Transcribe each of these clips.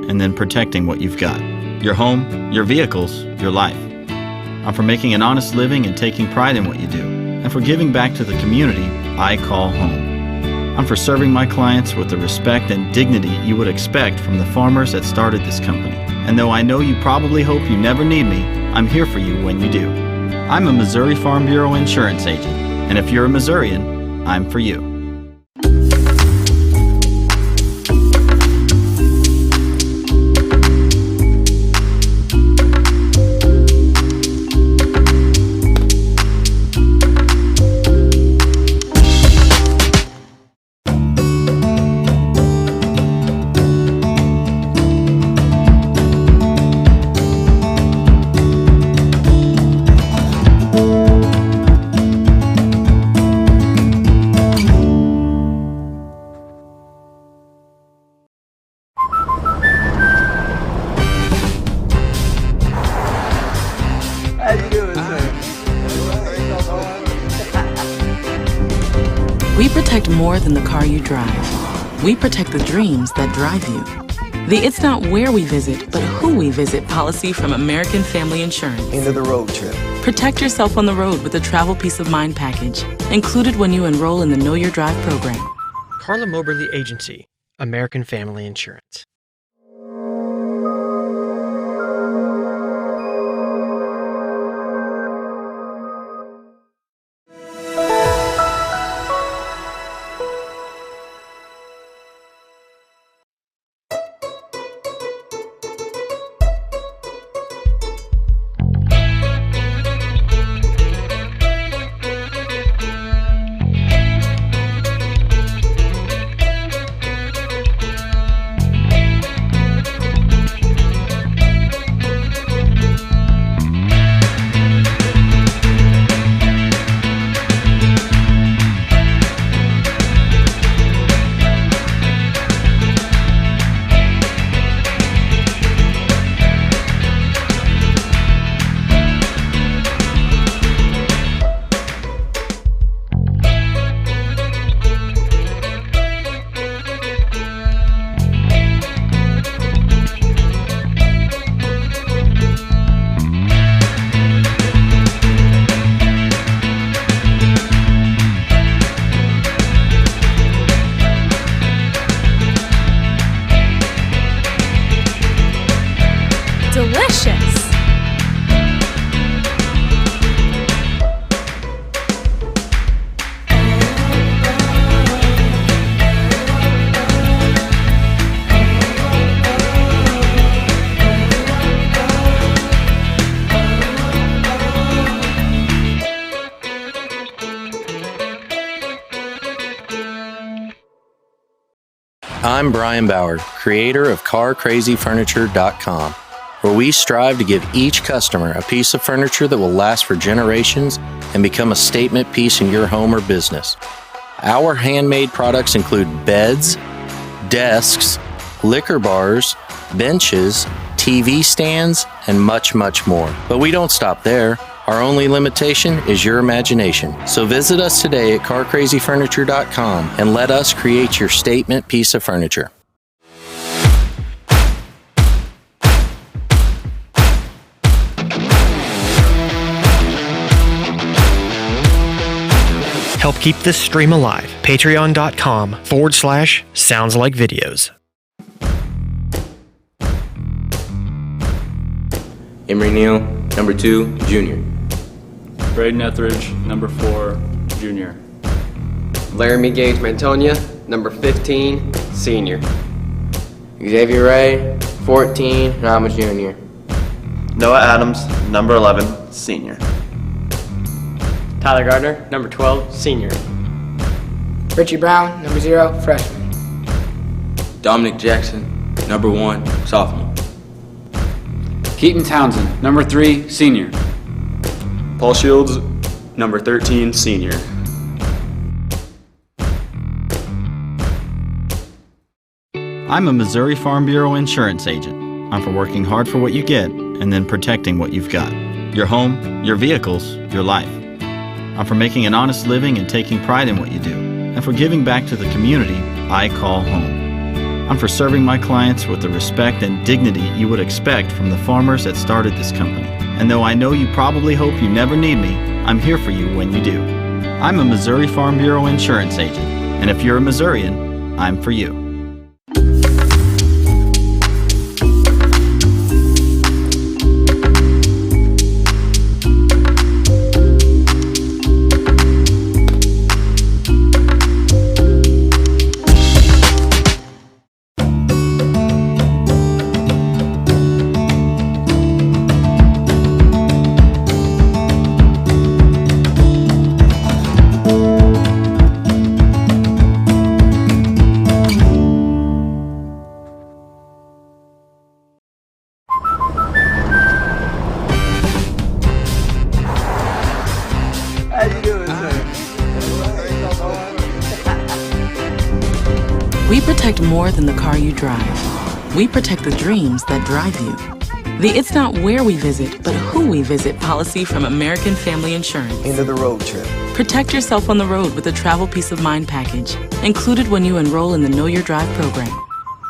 and then protecting what you've got. Your home, your vehicles, your life. I'm for making an honest living and taking pride in what you do, and for giving back to the community I call home. I'm for serving my clients with the respect and dignity you would expect from the farmers that started this company. And though I know you probably hope you never need me, I'm here for you when you do. I'm a Missouri Farm Bureau insurance agent, and if you're a Missourian, I'm for you. We protect more than the car you drive. We protect the dreams that drive you. The It's Not Where We Visit, but Who We Visit policy from American Family Insurance. End of the road trip. Protect yourself on the road with the Travel Peace of Mind package, included when you enroll in the Know Your Drive program. Carla Moberly Agency, American Family Insurance. Delicious! I'm Brian Bauer, creator of CarCrazyFurniture.com, where we strive to give each customer a piece of furniture that will last for generations and become a statement piece in your home or business. Our handmade products include beds, desks, liquor bars, benches, TV stands, and much, much more. But we don't stop there. Our only limitation is your imagination. So visit us today at CarCrazyFurniture.com and let us create your statement piece of furniture. Help keep this stream alive. Patreon.com/SoundsLikeVideos. Emery Neal, number 2, junior. Braden Etheridge, number 4, junior. Laramie Gage Mantonia, number 15, senior. Xavier Ray, 14, and I'm a junior. Noah Adams, number 11, senior. Tyler Gardner, number 12, senior. Richie Brown, number 0, freshman. Dominic Jackson, number 1, sophomore. Keaton Townsend, number 3, senior. Paul Shields, number 13, senior. I'm a Missouri Farm Bureau insurance agent. I'm for working hard for what you get and then protecting what you've got. Your home, your vehicles, your life. I'm for making an honest living and taking pride in what you do, and for giving back to the community I call home. I'm for serving my clients with the respect and dignity you would expect from the farmers that started this company. And though I know you probably hope you never need me, I'm here for you when you do. I'm a Missouri Farm Bureau insurance agent, and if you're a Missourian, I'm for you. We protect more than the car you drive. We protect the dreams that drive you. The It's Not Where We Visit, but Who We Visit policy from American Family Insurance. End of the road trip. Protect yourself on the road with a travel peace of mind package, included when you enroll in the Know Your Drive program.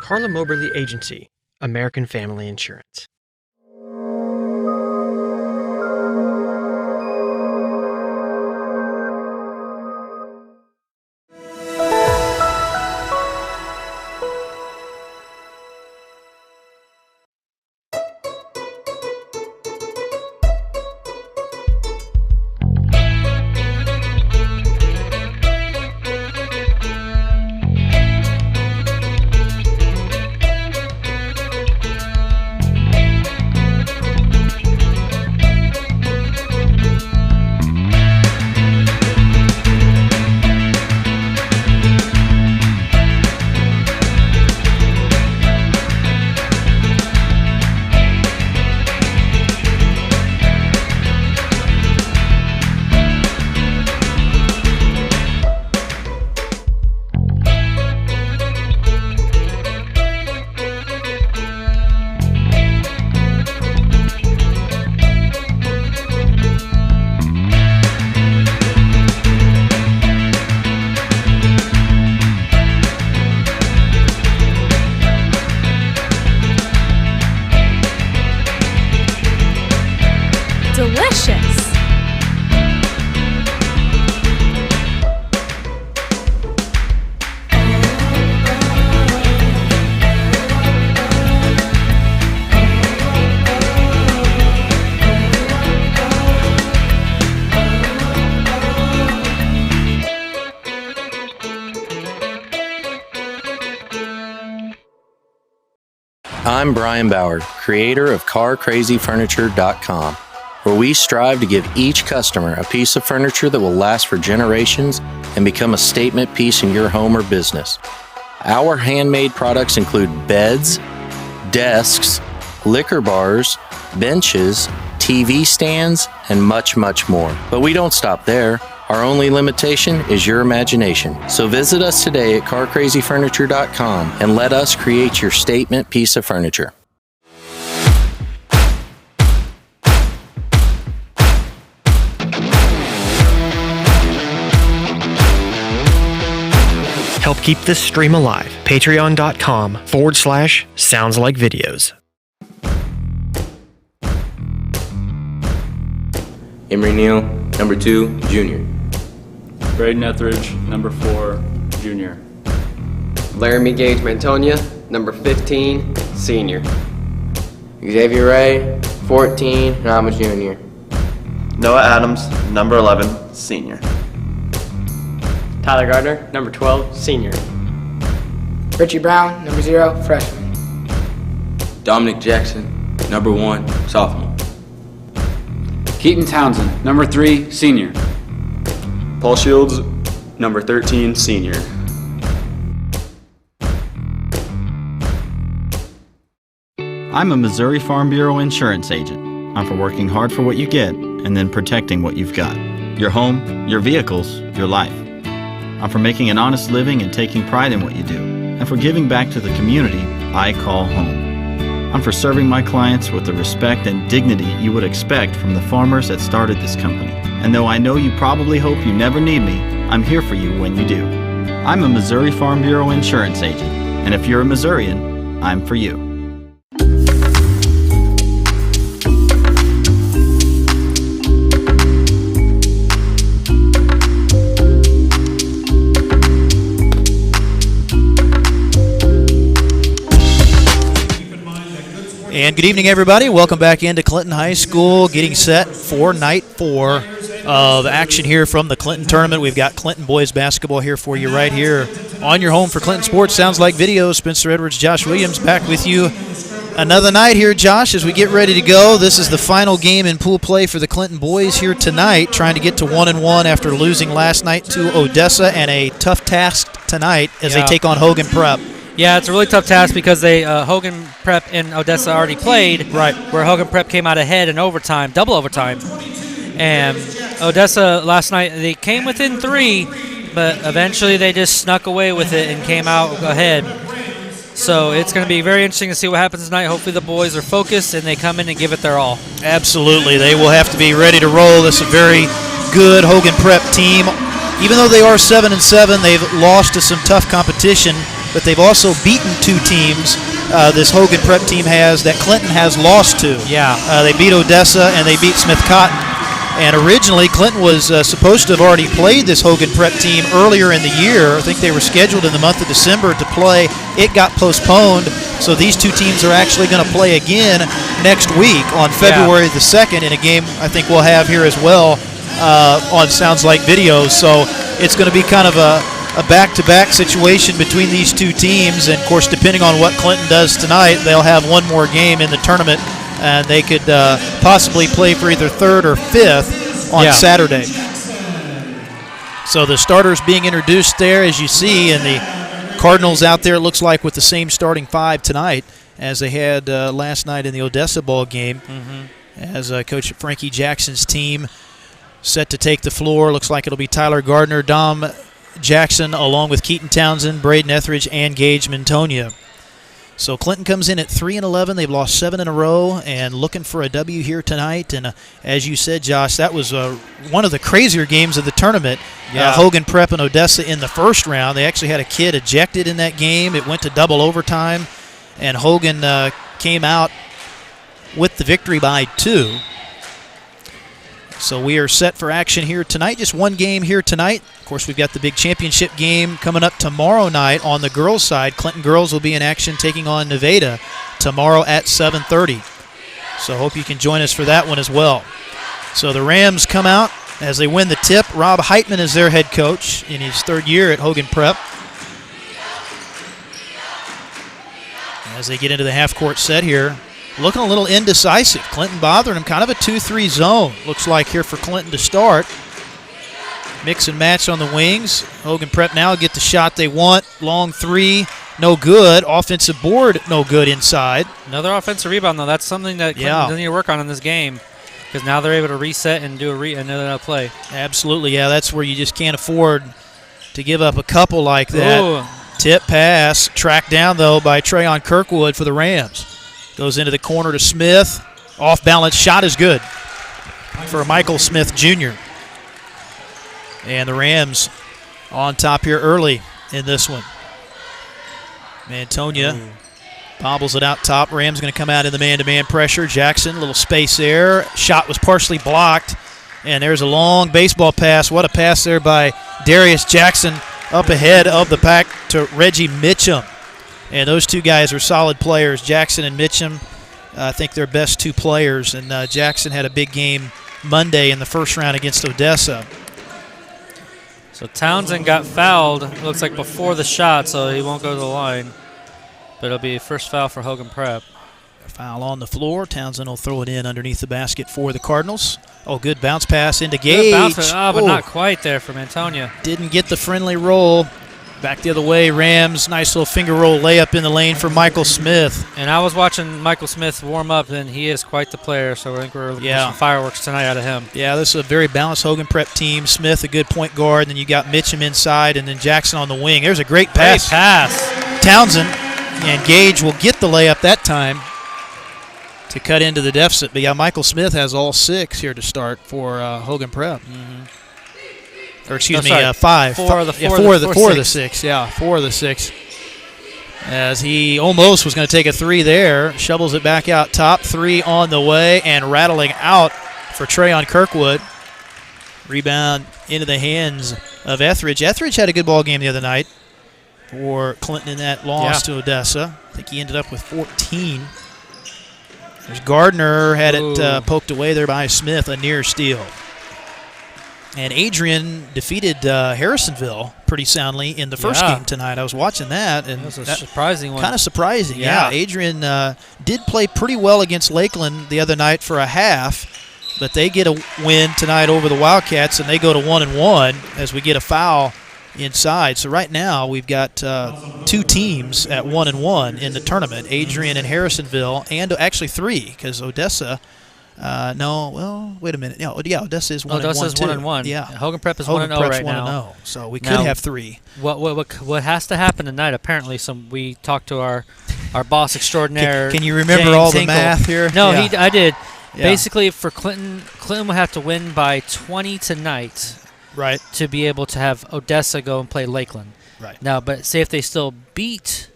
Carla Moberly Agency, American Family Insurance. Delicious! I'm Brian Bauer, creator of CarCrazyFurniture.com, where we strive to give each customer a piece of furniture that will last for generations and become a statement piece in your home or business. Our handmade products include beds, desks, liquor bars, benches, TV stands, and much, much more. But we don't stop there. Our only limitation is your imagination. So visit us today at CarCrazyFurniture.com and let us create your statement piece of furniture. Help keep this stream alive. Patreon.com/SoundsLikeVideos. Emery Neal, number 2, junior. Braden Etheridge, number 4, junior. Laramie Gage Mantonia, number 15, senior. Xavier Ray, 14, and I'm a junior. Noah Adams, number 11, senior. Tyler Gardner, number 12, senior. Richie Brown, number 0, freshman. Dominic Jackson, number 1, sophomore. Keaton Townsend, number 3, senior. Paul Shields, number 13, senior. I'm a Missouri Farm Bureau insurance agent. I'm for working hard for what you get and then protecting what you've got. Your home, your vehicles, your life. I'm for making an honest living and taking pride in what you do, and for giving back to the community I call home. I'm for serving my clients with the respect and dignity you would expect from the farmers that started this company. And though I know you probably hope you never need me, I'm here for you when you do. I'm a Missouri Farm Bureau insurance agent, And if you're a Missourian, I'm for you. And good evening, everybody. Welcome back into Clinton High School, getting set for night 4 of action here from the Clinton tournament. We've got Clinton boys basketball here for you right here on your home for Clinton Sports. Sounds like video. Spencer Edwards, Josh Williams back with you another night here, Josh, as we get ready to go. This is the final game in pool play for the Clinton boys here tonight, trying to get to 1-1 after losing last night to Odessa, and a tough task tonight as they take on Hogan Prep. Yeah, it's a really tough task because Hogan Prep and Odessa already played, right? Where Hogan Prep came out ahead in overtime, double overtime. And Odessa last night, they came within 3, but eventually they just snuck away with it and came out ahead. So it's going to be very interesting to see what happens tonight. Hopefully the boys are focused and they come in and give it their all. Absolutely. They will have to be ready to roll. This is a very good Hogan Prep team. Even though they are 7-7, they've lost to some tough competition, but they've also beaten 2 teams. This Hogan Prep team has that Clinton has lost to. Yeah. They beat Odessa and they beat Smith Cotton. And originally, Clinton was supposed to have already played this Hogan Prep team earlier in the year. I think they were scheduled in the month of December to play. It got postponed, so these 2 teams are actually going to play again next week on February the 2nd in a game I think we'll have here as well on Sounds Like Video. So it's going to be kind of a back-to-back situation between these 2 teams. And, of course, depending on what Clinton does tonight, they'll have one more game in the tournament, and they could possibly play for either 3rd or 5th on Saturday. So the starters being introduced there, as you see, and the Cardinals out there, it looks like, with the same starting 5 tonight as they had last night in the Odessa ball game. As Coach Frankie Jackson's team set to take the floor. Looks like it'll be Tyler Gardner, Dom Jackson, along with Keaton Townsend, Braden Etheridge, and Gage Mintonia. So Clinton comes in at 3-11. They've lost 7 in a row and looking for a W here tonight. And as you said, Josh, that was one of the crazier games of the tournament. Hogan Prep and Odessa in the first round. They actually had a kid ejected in that game. It went to double overtime, and Hogan came out with the victory by 2. So we are set for action here tonight. Just one game here tonight. Of course, we've got the big championship game coming up tomorrow night on the girls' side. Clinton girls will be in action taking on Nevada tomorrow at 7:30. So hope you can join us for that one as well. So the Rams come out as they win the tip. Rob Heitman is their head coach in his 3rd year at Hogan Prep. As they get into the half-court set here, looking a little indecisive. Clinton bothering him, kind of a 2-3 zone. Looks like here for Clinton to start. Mix and match on the wings. Hogan Prep now get the shot they want. Long 3, no good. Offensive board, no good inside. Another offensive rebound, though. That's something that Clinton need to work on in this game, because now they're able to reset and do another play. Absolutely, yeah. That's where you just can't afford to give up a couple like that. Ooh. Tip pass, tracked down, though, by Trayon Kirkwood for the Rams. Goes into the corner to Smith. Off balance shot is good for Michael Smith Jr. And the Rams on top here early in this one. Mintonia bobbles it out top. Rams going to come out in the man-to-man pressure. Jackson, a little space there. Shot was partially blocked. And there's a long baseball pass. What a pass there by Darius Jackson up ahead of the pack to Reggie Mitchum. And those 2 guys are solid players, Jackson and Mitchum. I think they're best 2 players. And Jackson had a big game Monday in the first round against Odessa. So Townsend got fouled, looks like before the shot, so he won't go to the line. But it'll be a first foul for Hogan Prep. Foul on the floor. Townsend will throw it in underneath the basket for the Cardinals. Oh, good bounce pass into Gage. Good bounce, but not quite there from Mintonia. Didn't get the friendly roll. Back the other way, Rams. Nice little finger roll layup in the lane for Michael Smith. And I was watching Michael Smith warm up, and he is quite the player, so I think we're looking for some fireworks tonight out of him. Yeah, this is a very balanced Hogan Prep team. Smith, a good point guard, and then you got Mitchum inside, and then Jackson on the wing. There's a great pass. Great pass. Townsend, and Gage will get the layup that time to cut into the deficit. But, yeah, Michael Smith has all 6 here to start for Hogan Prep. Or excuse me, 5. 4 of the 6. Yeah, 4 of the 6. as he almost was going to take a three there. Shovels it back out top. Three on the way and rattling out for Trayon Kirkwood. Rebound into the hands of Etheridge. Etheridge had a good ball game the other night for Clinton in that loss to Odessa. I think he ended up with 14. There's Gardner, had it poked away there by Smith, a near steal. And Adrian defeated Harrisonville pretty soundly in the first game tonight. I was watching that, and that was a surprising one. Kind of surprising, yeah. Adrian did play pretty well against Lakeland the other night for a half, but they get a win tonight over the Wildcats, and they go to 1-1 as we get a foul inside. So right now we've got two teams at 1-1 in the tournament, Adrian and Harrisonville, and actually three, because Odessa. Wait a minute. Odessa is 1-1. Odessa is 1-1. Yeah, Hogan Prep is 1-0 right now. So we could have three. What has to happen tonight? Apparently, we talked to our boss extraordinaire. Can you remember James all the Hinkle. math here? No, I did. Yeah. Basically, for Clinton will have to win by 20 tonight, right, to be able to have Odessa go and play Lakeland. Right now, but say if they still beat,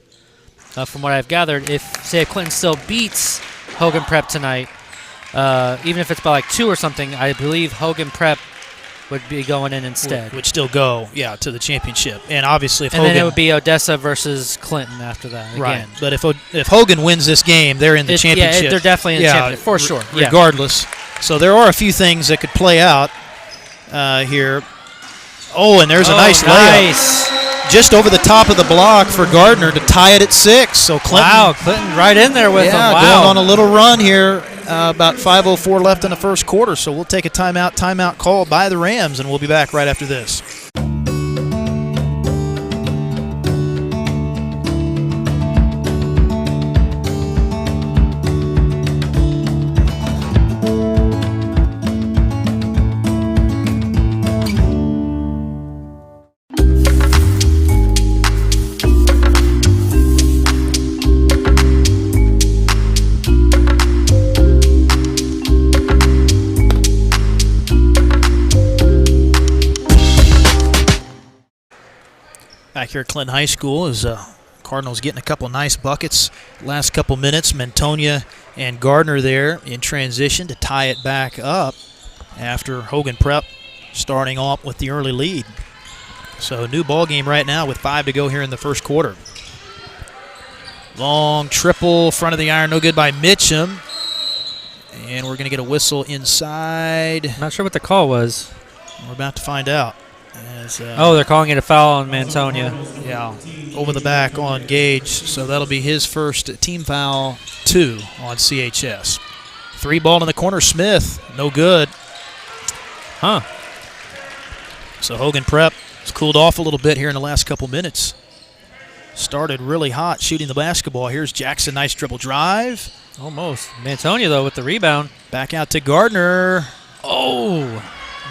from what I've gathered, if Clinton still beats Hogan Prep tonight. Even if it's by like 2 or something, I believe Hogan Prep would be going in instead. Would still go, to the championship. And obviously, if then it would be Odessa versus Clinton after that. Right. Again. But if Hogan wins this game, they're in the championship. Yeah, they're definitely in the championship, for sure. Regardless. So there are a few things that could play out here. Oh, and there's a nice layup. Just over the top of the block for Gardner to tie it at 6. So Clinton, Clinton right in there with him. Wow. Going on a little run here. About 5:04 left in the first quarter, so we'll take a timeout called by the Rams, and we'll be back right after this. Back here at Clinton High School as Cardinals getting a couple nice buckets last couple minutes. Mentonia and Gardner there in transition to tie it back up after Hogan Prep starting off with the early lead. So new ball game right now with 5 to go here in the first quarter. Long triple, front of the iron, no good by Mitchum. And we're going to get a whistle inside. Not sure what the call was. We're about to find out. They're calling it a foul on Mantonia. Yeah, over the back on Gage. So that'll be his first team foul 2 on CHS. 3 ball in the corner, Smith, no good. So Hogan Prep has cooled off a little bit here in the last couple minutes. Started really hot shooting the basketball. Here's Jackson, nice dribble drive. Almost. Mantonia, though, with the rebound. Back out to Gardner. Oh,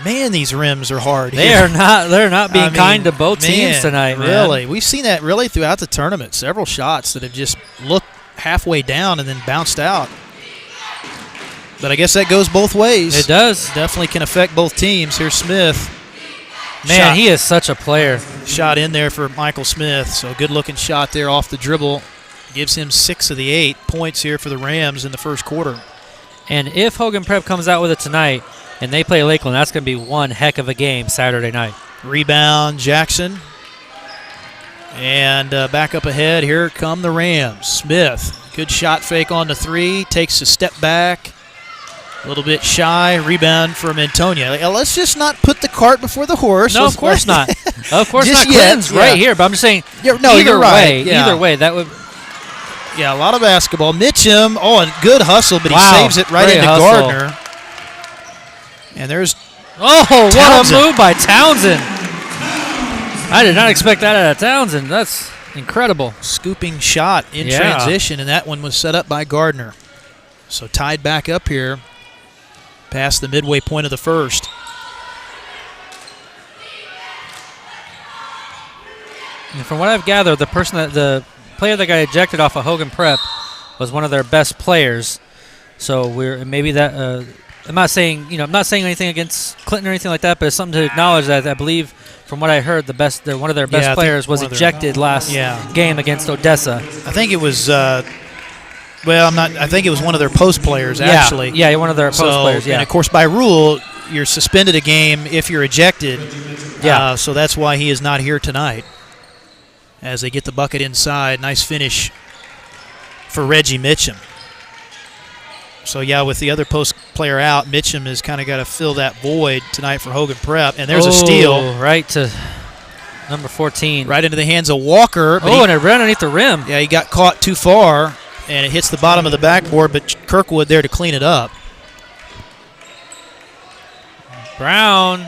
man, these rims are hard. They're not being kind to both teams tonight, man. Really. We've seen that really throughout the tournament. Several shots that have just looked halfway down and then bounced out. But I guess that goes both ways. It does. Definitely can affect both teams. Here's Smith. Man, he is such a player. Shot in there for Michael Smith. So good-looking shot there off the dribble. Gives him 6 of the 8 points here for the Rams in the first quarter. And if Hogan Prep comes out with it tonight and they play Lakeland, that's going to be one heck of a game Saturday night. Rebound, Jackson. And back up ahead, here come the Rams. Smith, good shot fake on the 3, takes a step back. A little bit shy. Rebound from Antonia. Let's just not put the cart before the horse. No, of course not. Of course just not. Clinton's right here, but I'm just saying either way, that would. Yeah, a lot of basketball. Mitchum, a good hustle, but he saves it right into Gardner. And there's what a move by Townsend. I did not expect that out of Townsend. That's incredible. Scooping shot in transition, and that one was set up by Gardner. So tied back up here past the midway point of the first. And from what I've gathered, the player that got ejected off of Hogan Prep was one of their best players. So maybe that I'm not saying anything against Clinton or anything like that, but it's something to acknowledge that I believe, from what I heard, one of their best players was ejected last game against Odessa. I think it was. I think it was one of their post players, actually. Yeah, one of their post players, yeah. And, of course, by rule, you're suspended a game if you're ejected. Yeah. So that's why he is not here tonight. As they get the bucket inside. Nice finish for Reggie Mitchum. So, yeah, with the other post player out, Mitchum has kind of got to fill that void tonight for Hogan Prep. And there's a steal. Right to number 14. Right into the hands of Walker. And it ran underneath the rim. Yeah, he got caught too far. And it hits the bottom of the backboard, but Kirkwood there to clean it up. Brown.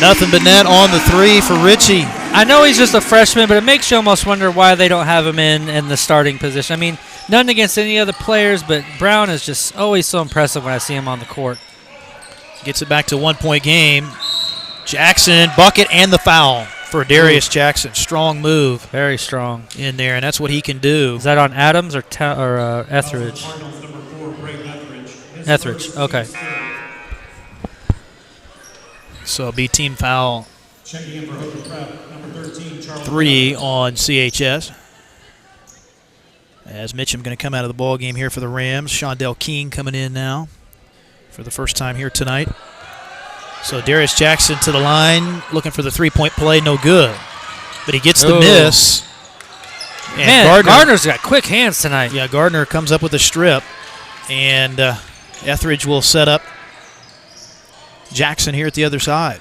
Nothing but net on the three for Richie. I know he's just a freshman, but it makes you almost wonder why they don't have him in the starting position. I mean, nothing against any other players, but Brown is just always so impressive when I see him on the court. Gets it back to 1 point game. Jackson, bucket, and the foul for Darius Jackson. Strong move. Very strong. In there, and that's what he can do. Is that on Adams or Etheridge? Etheridge, okay. So it'll be team foul 3 on CHS. As Mitchum going to come out of the ball game here for the Rams. Shondell King coming in now for the first time here tonight. So Darius Jackson to the line, looking for the three-point play, no good. But he gets the miss. And Gardner's got quick hands tonight. Yeah, Gardner comes up with a strip. And Etheridge will set up Jackson here at the other side.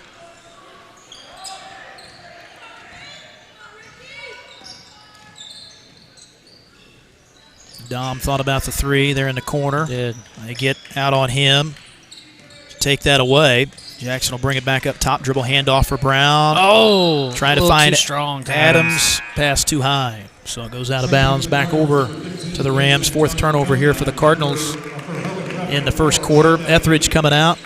Dom thought about the three there in the corner. Did. They get out on him to take that away. Jackson will bring it back up top, dribble handoff for Brown. Trying to find Adams. Pass too high. So it goes out of bounds, back over to the Rams. 4th turnover here for the Cardinals in the first quarter. Etheridge coming out.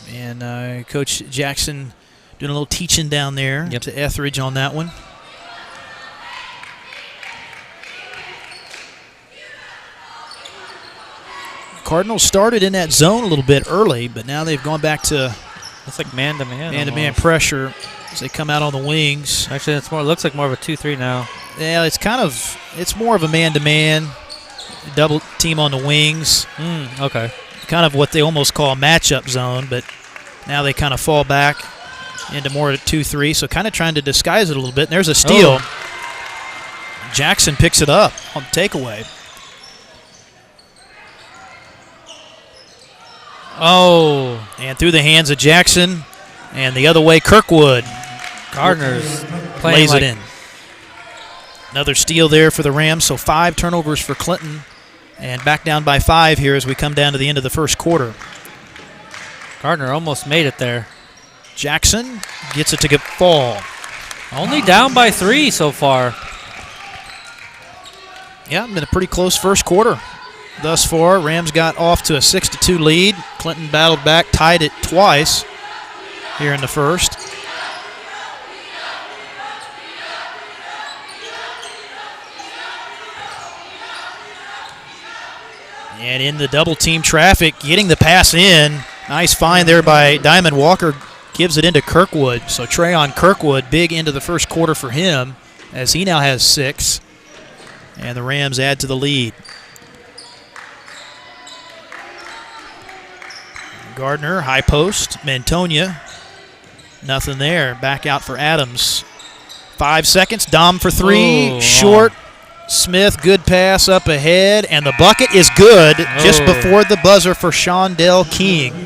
And Coach Jackson doing a little teaching down there to Etheridge on that one. Cardinals started in that zone a little bit early, but now they've gone back to it's like man-to-man. Man-to-man pressure as they come out on the wings. Actually, it looks like more of a 2-3 now. Yeah, it's more of a man-to-man, double team on the wings. Okay. Kind of what they almost call a matchup zone, but now they kind of fall back into more of a 2-3, so kind of trying to disguise it a little bit. And there's a steal. Jackson picks it up on the takeaway. And through the hands of Jackson, and the other way, Kirkwood. Gardner's lays it in. Another steal there for the Rams, so 5 turnovers for Clinton, and back down by 5 here as we come down to the end of the first quarter. Gardner almost made it there. Jackson gets it to fall. Only down by 3 so far. Yeah, been a pretty close first quarter thus far. Rams got off to a 6-2 lead. Clinton battled back, tied it twice here in the first. And in the double team traffic, getting the pass in. Nice find there by Diamond Walker. Gives it into Kirkwood. So Trayon Kirkwood, big into the first quarter for him as he now has 6. And the Rams add to the lead. Gardner, high post. Mantonia, nothing there. Back out for Adams. 5 seconds. Dom for 3. Short. Smith, good pass up ahead. And the bucket is good just before the buzzer for Shondell King.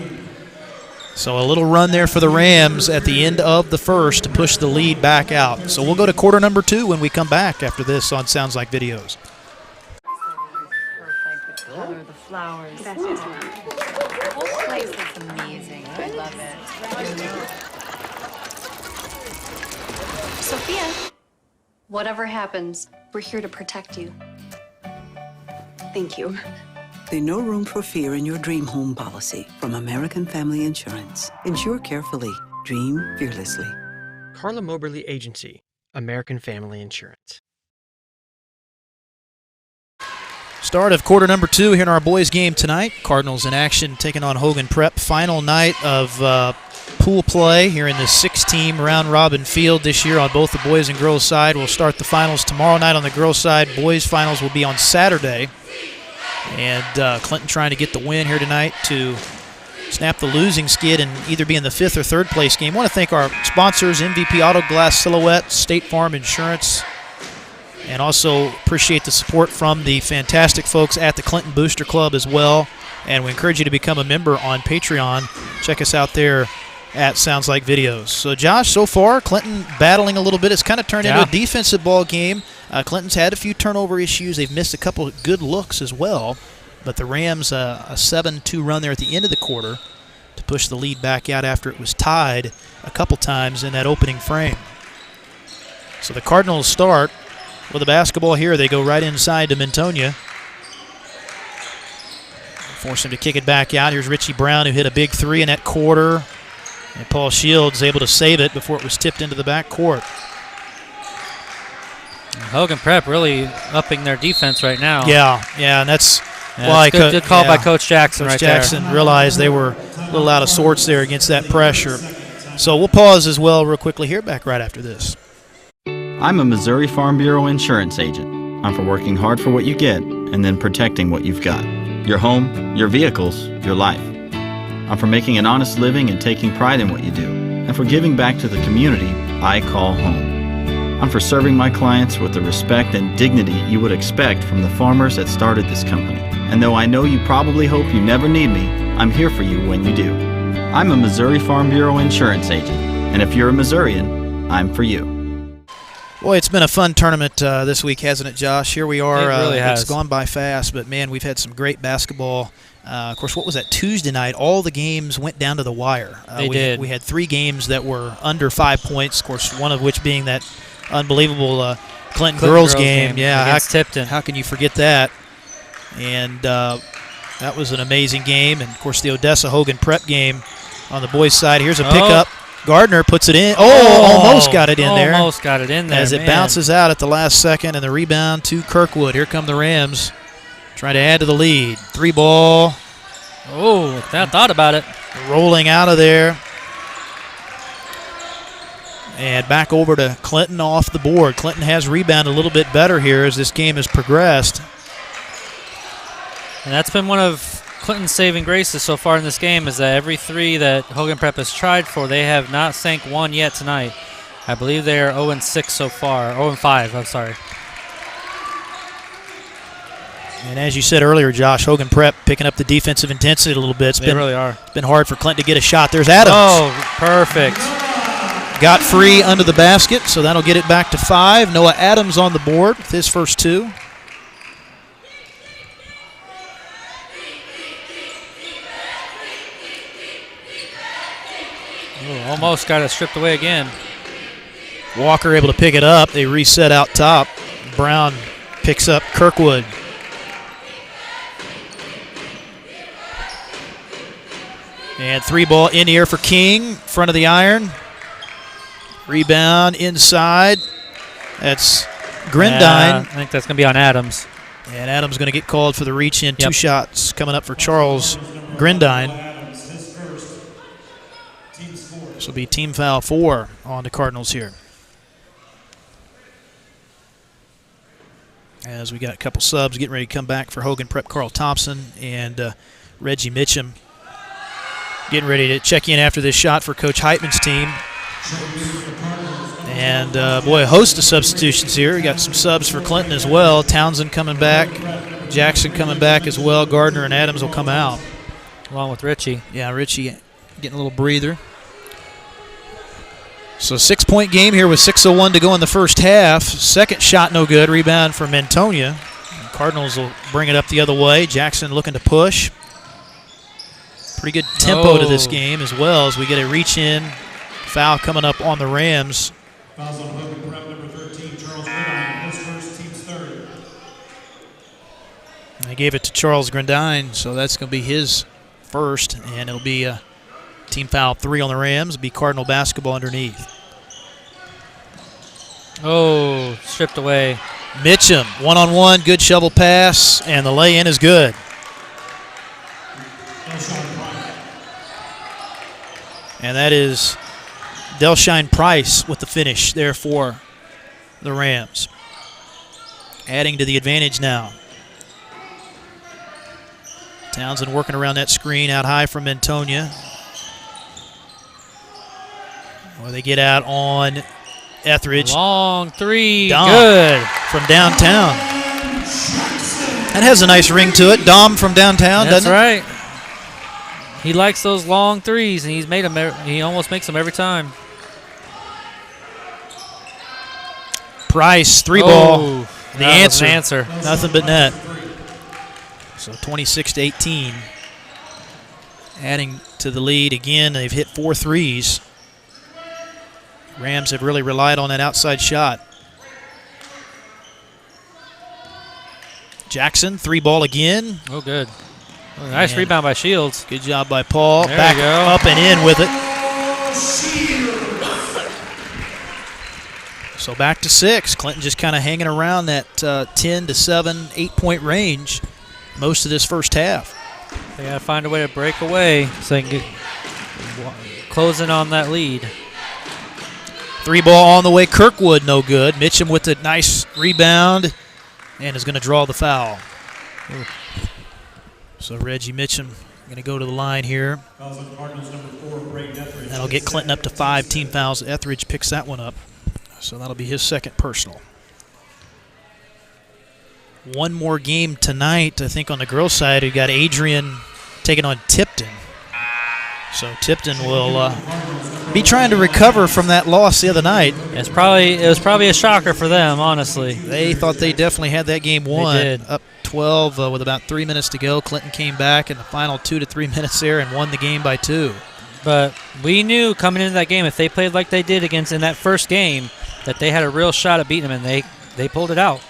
So a little run there for the Rams at the end of the first to push the lead back out. So we'll go to quarter number 2 when we come back after this on Sounds Like Videos. Color the flowers. That's just the whole place looks amazing. I love it. Sophia, whatever happens, we're here to protect you. Thank you. There's no room for fear in your dream home policy from American Family Insurance. Insure carefully. Dream fearlessly. Carla Moberly Agency, American Family Insurance. Start of quarter number 2 here in our boys game tonight. Cardinals in action taking on Hogan Prep. Final night of pool play here in the 6-team round-robin field this year on both the boys and girls side. We'll start the finals tomorrow night on the girls side. Boys finals will be on Saturday. And Clinton trying to get the win here tonight to snap the losing skid and either be in the 5th or 3rd place game. I want to thank our sponsors, MVP Auto Glass Silhouette, State Farm Insurance, and also appreciate the support from the fantastic folks at the Clinton Booster Club as well. And we encourage you to become a member on Patreon. Check us out there at Sounds Like Videos. So, Josh, so far, Clinton battling a little bit. It's kind of turned into a defensive ball game. Clinton's had a few turnover issues. They've missed a couple of good looks as well. But the Rams, a 7-2 run there at the end of the quarter to push the lead back out after it was tied a couple times in that opening frame. So the Cardinals start with the basketball here. They go right inside to Mintonia. Force him to kick it back out. Here's Richie Brown, who hit a big 3 in that quarter. And Paul Shields able to save it before it was tipped into the backcourt. Hogan Prep really upping their defense right now. Yeah, and that's why good call by Coach Jackson Coach right Jackson there. realized they were a little out of sorts there against that pressure. So we'll pause as well real quickly here, back right after this. I'm a Missouri Farm Bureau insurance agent. I'm for working hard for what you get and then protecting what you've got. Your home, your vehicles, your life. I'm for making an honest living and taking pride in what you do, and for giving back to the community I call home. I'm for serving my clients with the respect and dignity you would expect from the farmers that started this company. And though I know you probably hope you never need me, I'm here for you when you do. I'm a Missouri Farm Bureau insurance agent, and if you're a Missourian, I'm for you. Boy, it's been a fun tournament this week, hasn't it, Josh? Here we are. It really has. It's gone by fast, but, man, we've had some great basketball. Of course, what was that, Tuesday night? All the games went down to the wire. They did. We had 3 games that were under 5 points, of course, one of which being that unbelievable Clinton girls game. Yeah, against Tipton. How can you forget that? And that was an amazing game. And, of course, the Odessa-Hogan Prep game on the boys' side. Here's a pickup. Gardner puts it in. Almost got it in there. Almost got it in there, as it bounces out at the last second, and the rebound to Kirkwood. Here come the Rams trying to add to the lead. 3 ball. Oh, I thought about it. Rolling out of there. And back over to Clinton off the board. Clinton has rebounded a little bit better here as this game has progressed. And that's been one of Clinton's saving graces so far in this game, is that every 3 that Hogan Prep has tried for, they have not sank one yet tonight. I believe they are 0-6 so far. 0-5, I'm sorry. And as you said earlier, Josh, Hogan Prep picking up the defensive intensity a little bit. They really are. It's been hard for Clinton to get a shot. There's Adams. Oh, perfect. Got free under the basket, so that'll get it back to 5. Noah Adams on the board with his first 2. Oh, almost got it stripped away again. Walker able to pick it up. They reset out top. Brown picks up Kirkwood. And 3 ball in the air for King, front of the iron. Rebound inside. That's Grindine. Yeah, I think that's going to be on Adams. And Adams going to get called for the reach in. 2 shots coming up for Charles Grindine. This will be team foul 4 on the Cardinals here. As we got a couple subs getting ready to come back for Hogan Prep, Carl Thompson and Reggie Mitchum getting ready to check in after this shot for Coach Heitman's team. And, boy, a host of substitutions here. We got some subs for Clinton as well. Townsend coming back. Jackson coming back as well. Gardner and Adams will come out. Along with Richie. Yeah, Richie getting a little breather. So 6-point game here with 6:01 to go in the first half. Second shot no good. Rebound for Mintonia. Cardinals will bring it up the other way. Jackson looking to push. Pretty good tempo to this game as well as we get a reach in. Foul coming up on the Rams. Fouls on Hogan Prep number 13, Charles Grindine, his first, team's third. They gave it to Charles Grindine, so that's going to be his first, and it'll be a team foul 3 on the Rams. It'll be Cardinal basketball underneath. Oh, stripped away. Mitchum, one-on-one, good shovel pass, and the lay-in is good. And that is Delshine Price with the finish there for the Rams. Adding to the advantage now. Townsend working around that screen out high from Antonia. Well, they get out on Etheridge. Long three, Dom good. From downtown. That has a nice ring to it. Dom from downtown, That's doesn't it? right. He likes those long threes, and he's made them. He almost makes them every time. Price, three ball. The that answer. was an answer. Nothing but net. So 26-18. Adding to the lead again. They've hit 4 threes. Rams have really relied on that outside shot. Jackson, 3-ball again. Oh, good. Oh, nice rebound by Shields. Good job by Paul. There Back you go. up and in with it. So back to 6. Clinton just kind of hanging around that 10 to 7, 8-point range most of this first half. They got to find a way to break away so they can get closing on that lead. 3-ball on the way. Kirkwood, no good. Mitchum with a nice rebound and is going to draw the foul. Ooh. So Reggie Mitchum going to go to the line here. That'll get Clinton up to 5 team fouls. Etheridge picks that one up. So that'll be his second personal. One more game tonight, I think, on the girls' side. We've got Adrian taking on Tipton. So Tipton will be trying to recover from that loss the other night. It was probably a shocker for them, honestly. They thought they definitely had that game won. They did. Up 12 with about 3 minutes to go. Clinton came back in the final 2 to 3 minutes there and won the game by 2. But we knew coming into that game, if they played like they did against in that first game, that they had a real shot at beating them, and they pulled it out.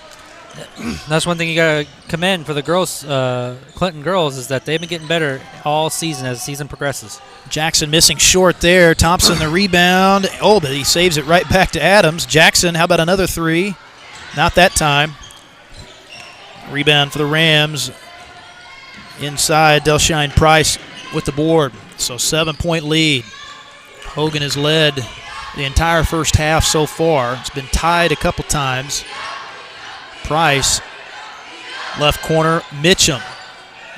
That's one thing you got to commend for the girls, Clinton girls, is that they've been getting better all season as the season progresses. Jackson missing short there. Thompson the rebound. Oh, but he saves it right back to Adams. Jackson, how about another 3? Not that time. Rebound for the Rams. Inside, Delshine Price with the board. So 7-point lead. Hogan has led the entire first half so far. It's been tied a couple times. Price, left corner, Mitchum,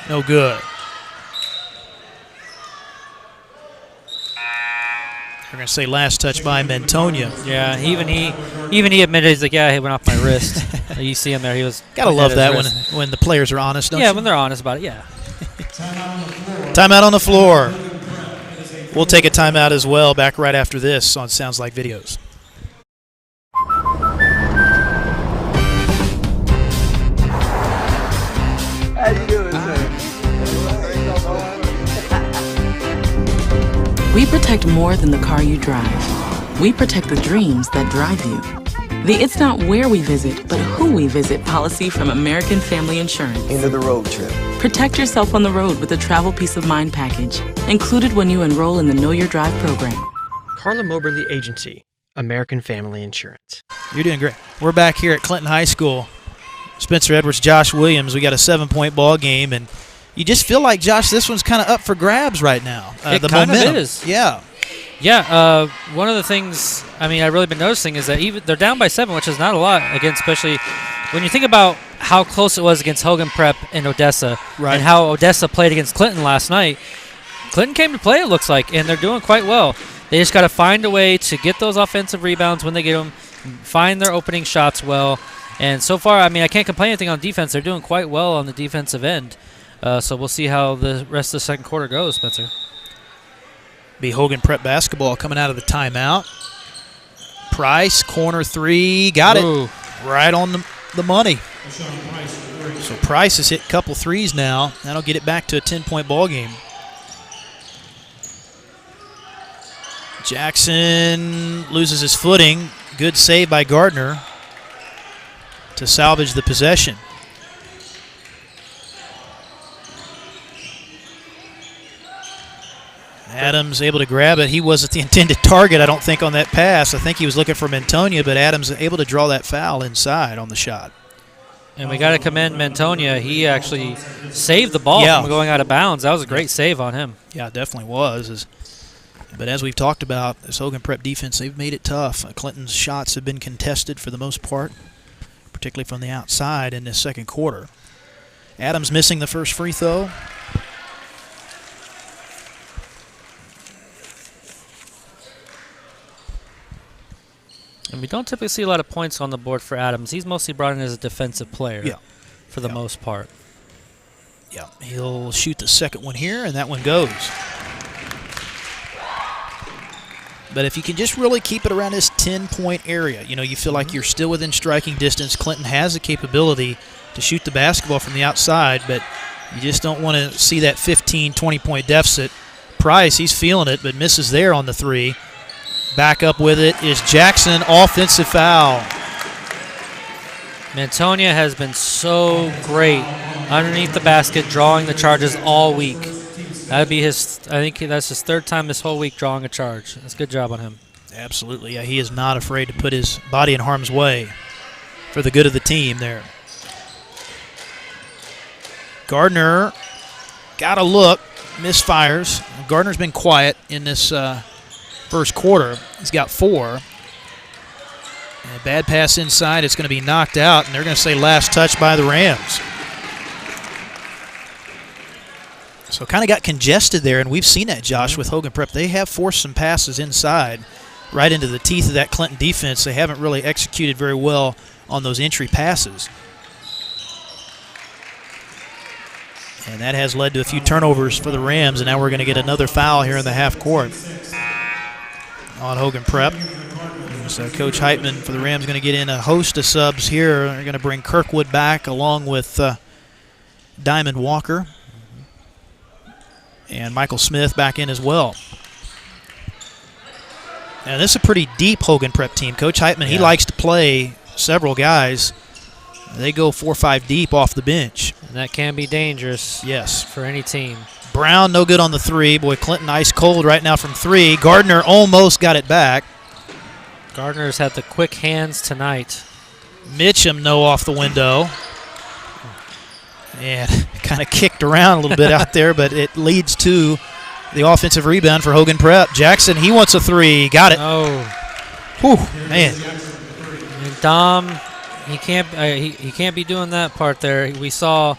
no good. We're going to say last touch by Mantonia. Yeah, even he admitted, he's like, yeah, it went off my wrist. You see him there, he was. Gotta love that when the players are honest, don't you? Yeah, when they're honest about it, yeah. Timeout on the floor. We'll take a timeout as well, back right after this on Sounds Like Videos. How you doing, sir? We protect more than the car you drive. We protect the dreams that drive you. The It's Not Where We Visit, but Who We Visit policy from American Family Insurance. End of the road trip. Protect yourself on the road with the Travel Peace of Mind package, included when you enroll in the Know Your Drive program. Carla Moberly Agency, American Family Insurance. You're doing great. We're back here at Clinton High School. Spencer Edwards, Josh Williams. We got a 7-point ball game, and you just feel like, Josh, this one's kind of up for grabs right now. It the kind momentum. of is. Yeah. Yeah, one of the things, I've really been noticing is that even they're down by 7, which is not a lot, again, especially when you think about how close it was against Hogan Prep and Odessa, right, and how Odessa played against Clinton last night. Clinton came to play, it looks like, and they're doing quite well. They just got to find a way to get those offensive rebounds when they get them, find their opening shots well. And so far, I can't complain anything on defense. They're doing quite well on the defensive end. So we'll see how the rest of the second quarter goes, Spencer. Be Hogan Prep basketball coming out of the timeout. Price, corner 3, got Ooh. it. Right on the money. So Price has hit a couple threes now. That'll get it back to a 10-point ball game. Jackson loses his footing. Good save by Gardner to salvage the possession. Adams able to grab it. He wasn't the intended target, I don't think, on that pass. I think he was looking for Mantonia, but Adams able to draw that foul inside on the shot. And we got to commend Mantonia. He actually saved the ball from going out of bounds. That was a great save on him. Yeah, it definitely was. But as we've talked about, this Hogan Prep defense, they've made it tough. Clinton's shots have been contested for the most part, particularly from the outside in this second quarter. Adams missing the first free throw. And we don't typically see a lot of points on the board for Adams. He's mostly brought in as a defensive player for the most part. Yeah, he'll shoot the second one here, and that one goes. But if you can just really keep it around this 10-point area, you feel like you're still within striking distance. Clinton has the capability to shoot the basketball from the outside, but you just don't want to see that 15, 20-point deficit. Price, he's feeling it, but misses there on the three. Back up with it is Jackson, offensive foul. Mantonia has been so great underneath the basket, drawing the charges all week. That'd be his. I think that's his third time this whole week drawing a charge. That's a good job on him. Absolutely, yeah. He is not afraid to put his body in harm's way for the good of the team there. Gardner got a look, misfires. Gardner's been quiet in this first quarter. He's got 4. And a bad pass inside. It's going to be knocked out, and they're going to say last touch by the Rams. So kind of got congested there, and we've seen that, Josh, with Hogan Prep. They have forced some passes inside right into the teeth of that Clinton defense. They haven't really executed very well on those entry passes. And that has led to a few turnovers for the Rams, and now we're going to get another foul here in the half court on Hogan Prep. So Coach Heitman for the Rams is going to get in a host of subs here. They're going to bring Kirkwood back along with Diamond Walker. And Michael Smith back in as well. And this is a pretty deep Hogan Prep team. Coach Heitman, he likes to play several guys. They go 4 or 5 deep off the bench. And that can be dangerous. Yes. For any team. Brown, no good on the three. Boy, Clinton ice cold right now from 3. Gardner almost got it back. Gardner's had the quick hands tonight. Mitchum, no off the window. And kind of kicked around a little bit out there, but it leads to the offensive rebound for Hogan Prep. Jackson, he wants a 3. Got it. Oh. Whew, man. And Dom, he can't be doing that part there. We saw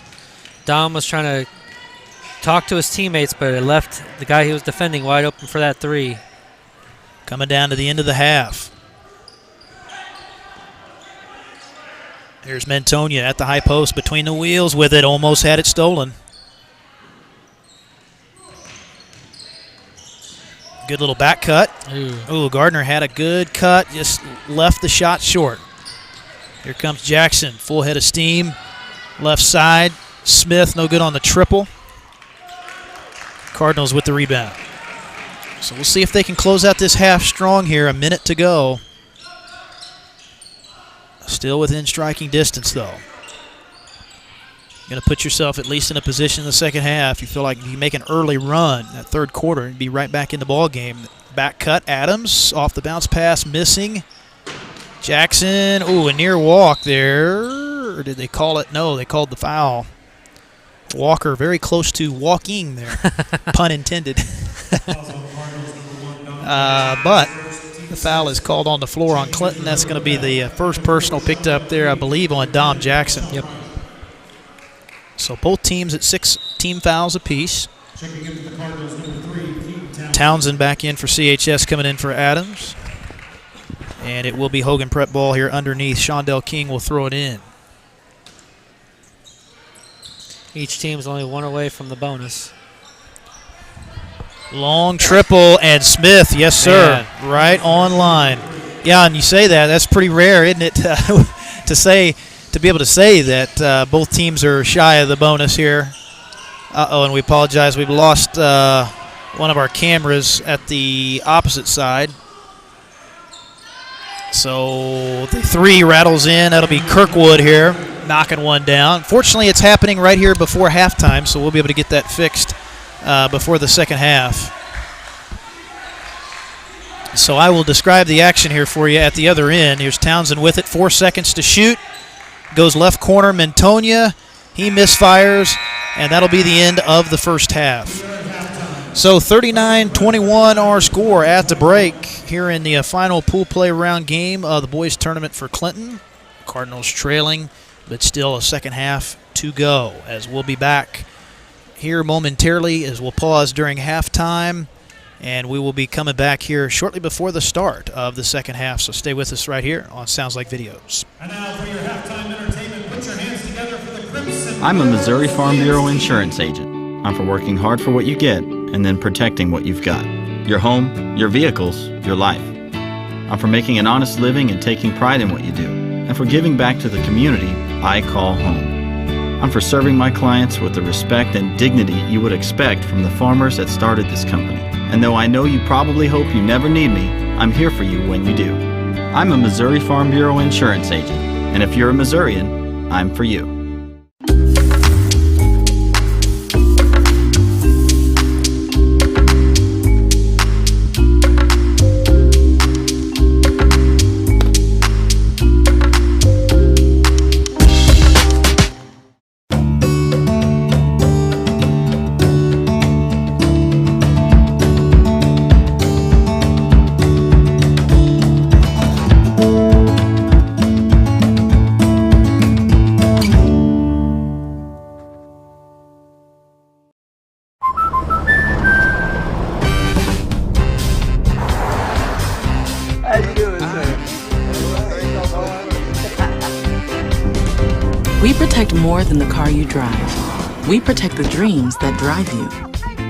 Dom was trying to talk to his teammates, but it left the guy he was defending wide open for that 3. Coming down to the end of the half. There's Mantonia at the high post between the wheels with it. Almost had it stolen. Good little back cut. Ooh, Gardner had a good cut. Just left the shot short. Here comes Jackson. Full head of steam. Left side. Smith no good on the triple. Cardinals with the rebound. So we'll see if they can close out this half strong here. A minute to go. Still within striking distance, though. Going to put yourself at least in a position in the second half. You feel like if you make an early run that third quarter and be right back in the ball game. Back cut, Adams off the bounce pass, missing. Jackson, ooh, a near walk there. Or did they call it? No, they called the foul. Walker very close to walking there, pun intended. But the foul is called on the floor on Clinton. That's going to be the first personal picked up there, I believe, on Dom Jackson. Yep. So both teams at 6 team fouls apiece. Townsend back in for CHS, coming in for Adams. And it will be Hogan Prep ball here underneath. Shondell King will throw it in. Each team's only 1 away from the bonus. Long triple, and Smith, yes, sir, right on line. Yeah, and you say that, that's pretty rare, isn't it, to be able to say that both teams are shy of the bonus here. Uh-oh, and we apologize. We've lost one of our cameras at the opposite side. So the 3 rattles in. That'll be Kirkwood here, knocking one down. Fortunately, it's happening right here before halftime, so we'll be able to get that fixed before the second half. So I will describe the action here for you at the other end. Here's Townsend with it, 4 seconds to shoot. Goes left corner, Mantonia. He misfires, and that'll be the end of the first half. So 39-21 our score at the break here in the final pool play round game of the boys tournament for Clinton. Cardinals trailing, but still a second half to go, as we'll be back here momentarily as we'll pause during halftime, and we will be coming back here shortly before the start of the second half. So stay with us right here on Sounds Like Videos. And now for your halftime entertainment, put your hands together for the Crimson. I'm a Missouri Farm Bureau insurance agent. I'm for working hard for what you get and then protecting what you've got. Your home, your vehicles, your life. I'm for making an honest living and taking pride in what you do, and for giving back to the community I call home. I'm for serving my clients with the respect and dignity you would expect from the farmers that started this company. And though I know you probably hope you never need me, I'm here for you when you do. I'm a Missouri Farm Bureau insurance agent, and if you're a Missourian, I'm for you. We protect more than the car you drive. We protect the dreams that drive you.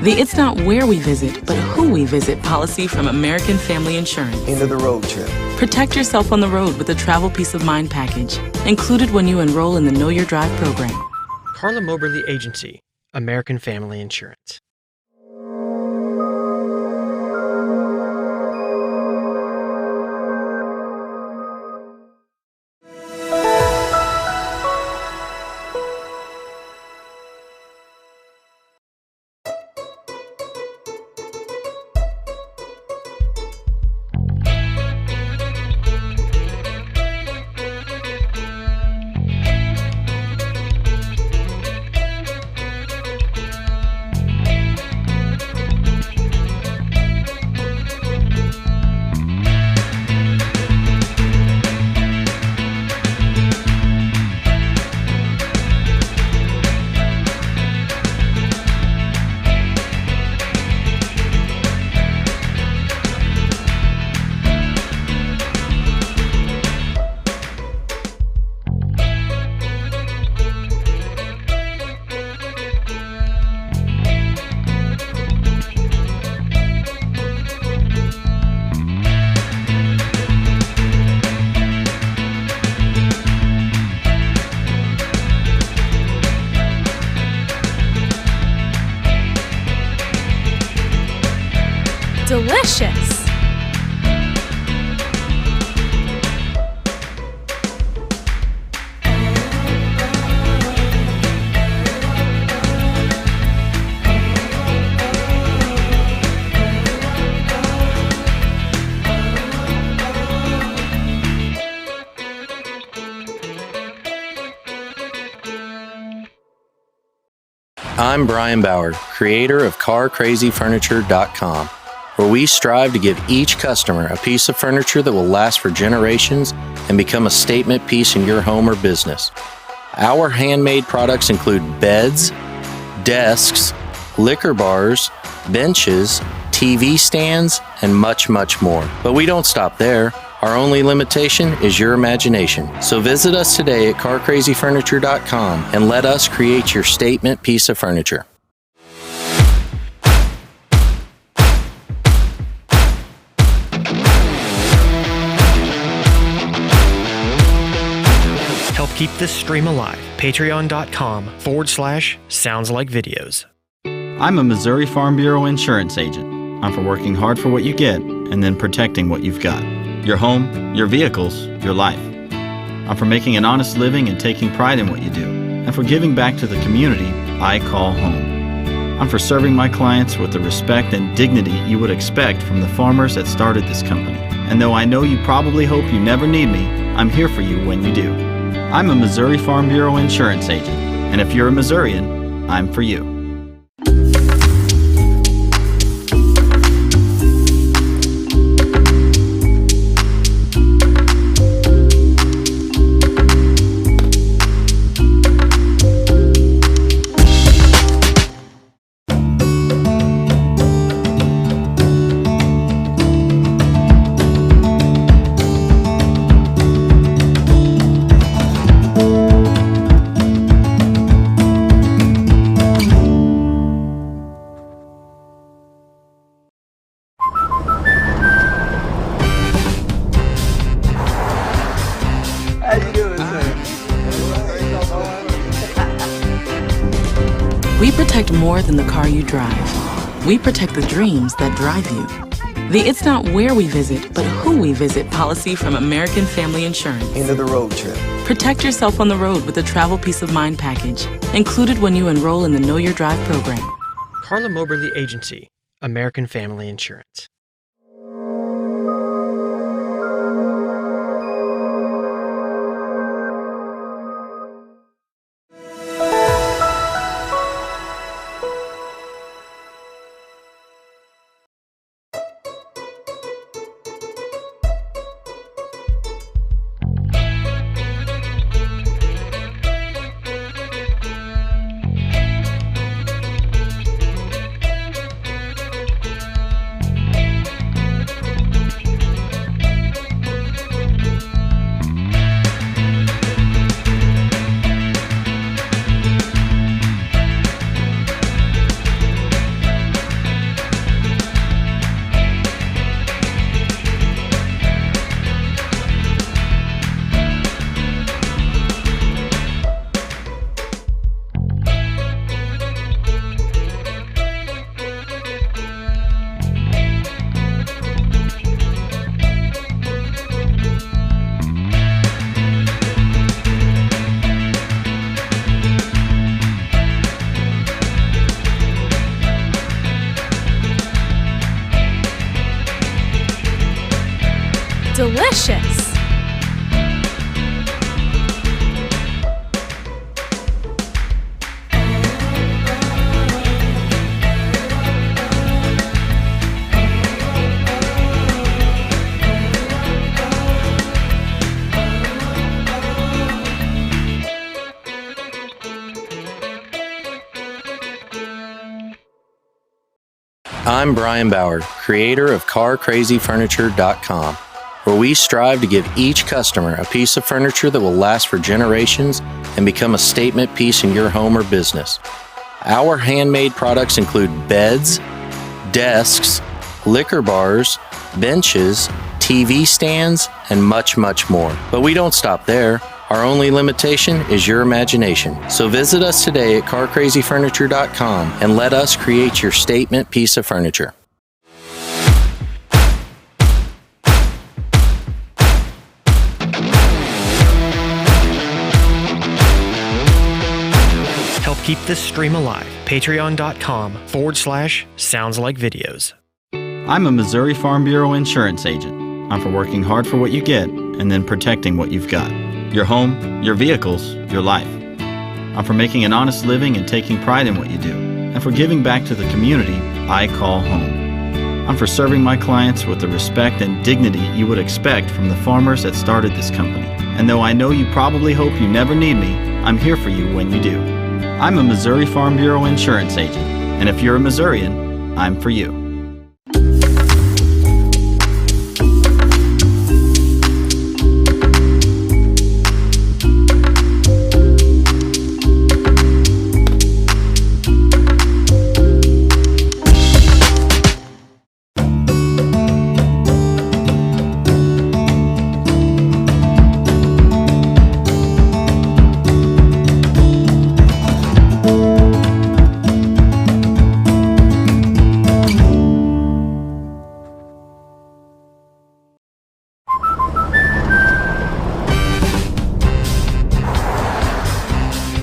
The It's Not Where We Visit, but Who We Visit policy from American Family Insurance. End of the road trip. Protect yourself on the road with the Travel Peace of Mind package, included when you enroll in the Know Your Drive program. Carla Moberly Agency, American Family Insurance. Delicious. I'm Brian Bauer, creator of CarCrazyFurniture.com, where we strive to give each customer a piece of furniture that will last for generations and become a statement piece in your home or business. Our handmade products include beds, desks, liquor bars, benches, TV stands, and much, much more. But we don't stop there. Our only limitation is your imagination. So visit us today at CarCrazyFurniture.com and let us create your statement piece of furniture. Help keep this stream alive. Patreon.com/SoundsLikeVideos. I'm a Missouri Farm Bureau insurance agent. I'm for working hard for what you get and then protecting what you've got. Your home, your vehicles, your life. I'm for making an honest living and taking pride in what you do, and for giving back to the community I call home. I'm for serving my clients with the respect and dignity you would expect from the farmers that started this company. And though I know you probably hope you never need me, I'm here for you when you do. I'm a Missouri Farm Bureau insurance agent, and if you're a Missourian, I'm for you. We protect more than the car you drive. We protect the dreams that drive you. The It's Not Where We Visit, but Who We Visit policy from American Family Insurance. End of the road trip. Protect yourself on the road with the Travel Peace of Mind package, included when you enroll in the Know Your Drive program. Carla Moberly Agency, American Family Insurance. Delicious! I'm Brian Bauer, creator of CarCrazyFurniture.com, where we strive to give each customer a piece of furniture that will last for generations and become a statement piece in your home or business. Our handmade products include beds, desks, liquor bars, benches, TV stands, and much, much more. But we don't stop there. Our only limitation is your imagination. So visit us today at CarCrazyFurniture.com and let us create your statement piece of furniture. Help keep this stream alive. Patreon.com/Sounds Like Videos. I'm a Missouri Farm Bureau insurance agent. I'm for working hard for what you get and then protecting what you've got. Your home, your vehicles, your life. I'm for making an honest living and taking pride in what you do, and for giving back to the community I call home. I'm for serving my clients with the respect and dignity you would expect from the farmers that started this company. And though I know you probably hope you never need me, I'm here for you when you do. I'm a Missouri Farm Bureau insurance agent, and if you're a Missourian, I'm for you.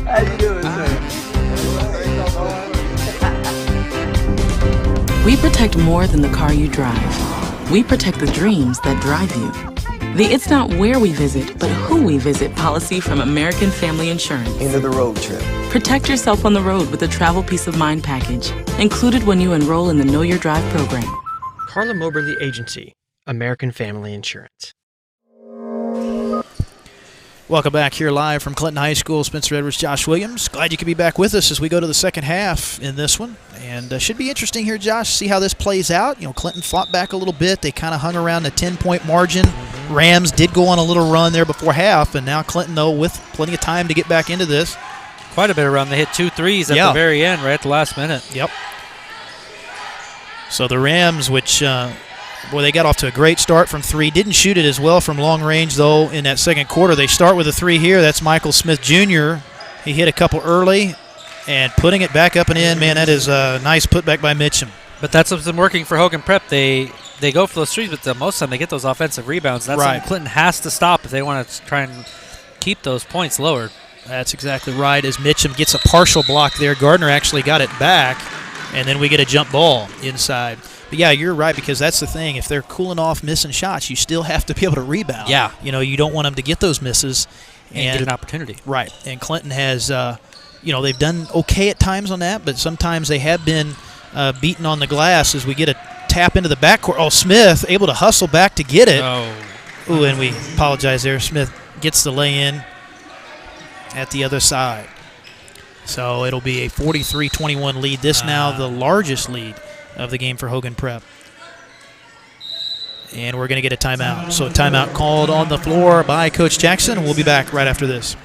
How you doing, sir? We protect more than the car you drive. We protect the dreams that drive you. The It's Not Where We Visit, but Who We Visit policy from American Family Insurance. End of the road trip. Protect yourself on the road with the Travel Peace of Mind package, included when you enroll in the Know Your Drive program. Carla Moberly Agency, American Family Insurance. Welcome back here live from Clinton High School. Spencer Edwards, Josh Williams. Glad you could be back with us as we go to the second half in this one. And should be interesting here, Josh, see how this plays out. You know, Clinton fought back a little bit. They kind of hung around the 10-point margin. Rams did go on a little run there before half, and now Clinton, though, with plenty of time to get back into this. Quite a bit of run. They hit 2 threes at the very end, right at the last minute. Yep. So the Rams, which... boy, they got off to a great start from 3. Didn't shoot it as well from long range, though, in that second quarter. They start with a 3 here. That's Michael Smith Jr. He hit a couple early, and putting it back up and in, man, that is a nice putback by Mitchum. But that's what's been working for Hogan Prep. They go for those threes, but most of the time they get those offensive rebounds. That's something Clinton has to stop if they want to try and keep those points lowered. That's exactly right. As Mitchum gets a partial block there, Gardner actually got it back, and then we get a jump ball inside. But, yeah, you're right, because that's the thing. If they're cooling off missing shots, you still have to be able to rebound. Yeah. You know, you don't want them to get those misses. And get an opportunity. Right. And Clinton has, they've done okay at times on that, but sometimes they have been beaten on the glass as we get a tap into the backcourt. Oh, Smith able to hustle back to get it. Ooh, and we apologize there. Smith gets the lay-in at the other side. So it'll be a 43-21 lead. This now the largest lead of the game for Hogan Prep. And we're going to get a timeout. So a timeout called on the floor by Coach Jackson, and we'll be back right after this.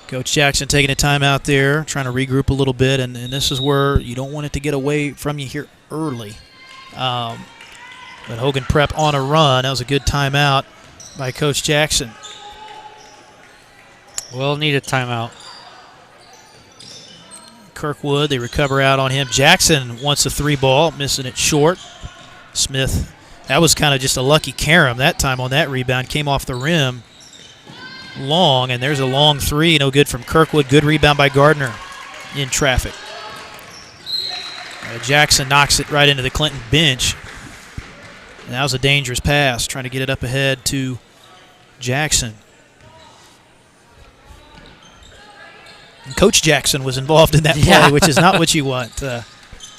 Coach Jackson taking a timeout there, trying to regroup a little bit, and this is where you don't want it to get away from you here early. But Hogan Prep on a run. That was a good timeout by Coach Jackson. Well needed timeout. Kirkwood, they recover out on him. Jackson wants a 3 ball, missing it short. Smith, that was kind of just a lucky carom that time on that rebound. Came off the rim. Long, and there's a long 3, no good from Kirkwood. Good rebound by Gardner in traffic. Jackson knocks it right into the Clinton bench. And that was a dangerous pass, trying to get it up ahead to Jackson. And Coach Jackson was involved in that play, which is not what you want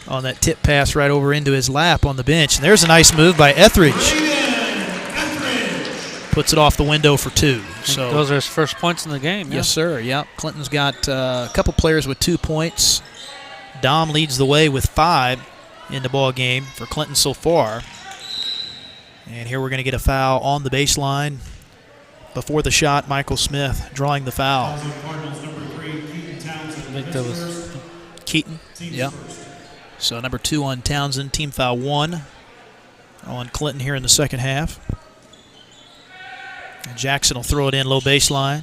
on that tip pass right over into his lap on the bench. And there's a nice move by Etheridge. Puts it off the window for 2. So those are his first points in the game. Yes, sir. Yep. Clinton's got a couple players with 2 points. Dom leads the way with 5 in the ball game for Clinton so far. And here we're going to get a foul on the baseline. Before the shot, Michael Smith drawing the foul. I think that was Keaton. Yeah. So number 2 on Townsend. Team foul 1 on Clinton here in the second half. And Jackson will throw it in low baseline.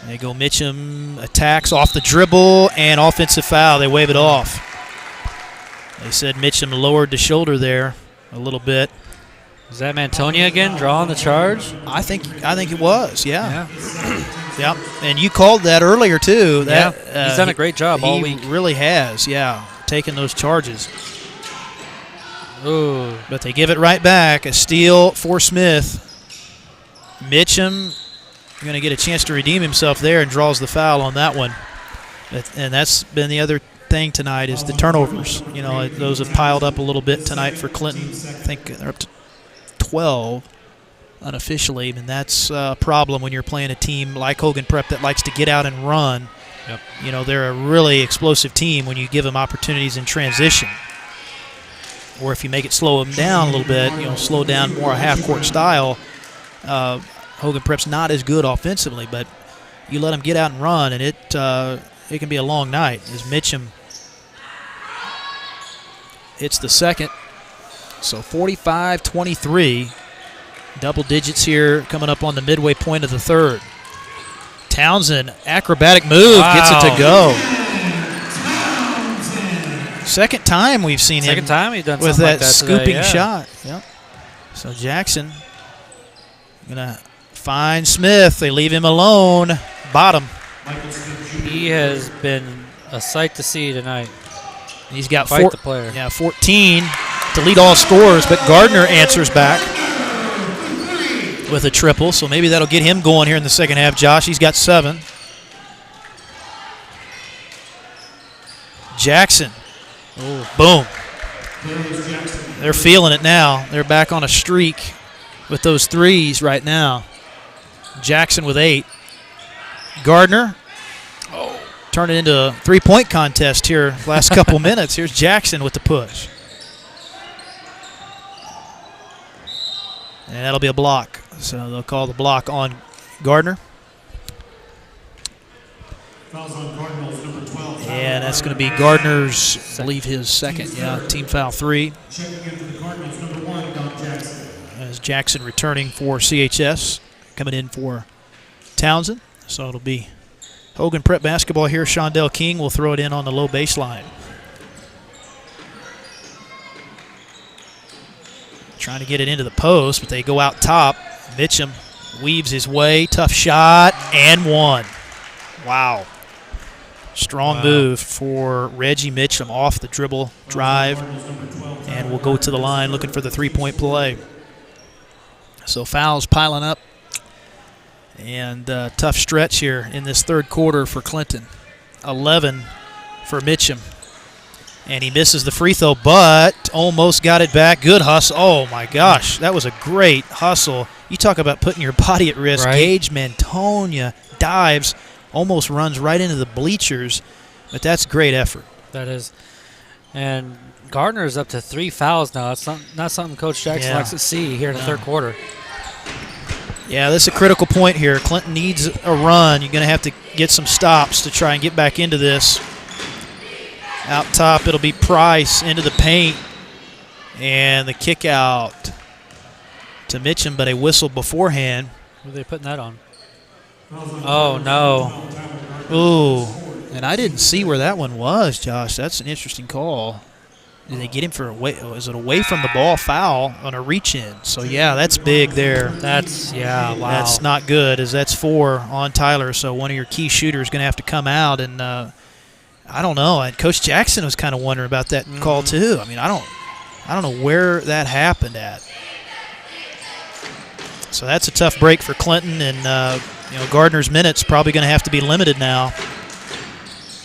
And they go Mitchum, attacks off the dribble, and offensive foul. They wave it off. They said Mitchum lowered the shoulder there a little bit. Is that Mantonia again drawing the charge? I think it was, yeah. Yep. And you called that earlier, too. That, he's done a great job all week. He really has, taking those charges. Ooh. But they give it right back. A steal for Smith. Mitchum going to get a chance to redeem himself there and draws the foul on that one. And that's been the other thing tonight is the turnovers. You know, those have piled up a little bit tonight for Clinton. I think they're up to 12 unofficially, and that's a problem when you're playing a team like Hogan Prep that likes to get out and run. Yep. You know, they're a really explosive team when you give them opportunities in transition. Or if you make it slow them down a little bit, slow down more a half-court style, Hogan Prep's not as good offensively, but you let them get out and run, and it can be a long night as Mitchum hits the second. So 45-23. Double digits here coming up on the midway point of the third. Townsend, acrobatic move, gets it to go. Second time we've seen him Second time he's done with something that like that scooping today, yeah. shot. Yep. So Jackson gonna find Smith. They leave him alone. Bottom. He has been a sight to see tonight. He's got Quite the player. 14 to lead all scorers, but Gardner answers back with a triple, so maybe that'll get him going here in the second half. Josh, he's got 7. Jackson. Ooh. Boom. They're feeling it now. They're back on a streak with those threes right now. Jackson with 8. Gardner. Turn it into a three-point contest here last couple minutes. Here's Jackson with the push. And that'll be a block. So they'll call the block on Gardner. Fouls on Cardinals, number 12. And that's going to be Gardner's, I believe, his second. Yeah, team foul 3. Checking in for the Cardinals, number 1, Don Jackson. As Jackson returning for CHS, coming in for Townsend. So it'll be Hogan Prep basketball here. Shondell King will throw it in on the low baseline. Trying to get it into the post, but they go out top. Mitchum weaves his way. Tough shot, and one. Wow. Strong move for Reggie Mitchum off the dribble drive. And we'll go to the line looking for the three-point play. So fouls piling up. And tough stretch here in this third quarter for Clinton. 11 for Mitchum. And he misses the free throw, but almost got it back. Good hustle. Oh, my gosh. That was a great hustle. You talk about putting your body at risk. Right. Gage Mantonia dives, almost runs right into the bleachers. But that's great effort. That is. And Gardner is up to 3 fouls now. It's not something Coach Jackson likes to see here in the third quarter. Yeah, this is a critical point here. Clinton needs a run. You're going to have to get some stops to try and get back into this. Out top, it'll be Price into the paint. And the kick out to Mitchum, but a whistle beforehand. What are they putting that on? Oh, no. Ooh, and I didn't see where that one was, Josh. That's an interesting call. Did they get him for is it away from the ball foul on a reach-in? So, yeah, that's big there. That's, wow. That's not good, as that's 4 on Tyler. So one of your key shooters is going to have to come out. And I don't know. And Coach Jackson was kind of wondering about that call, too. I mean, I don't know where that happened at. So that's a tough break for Clinton. And, Gardner's minutes probably going to have to be limited now.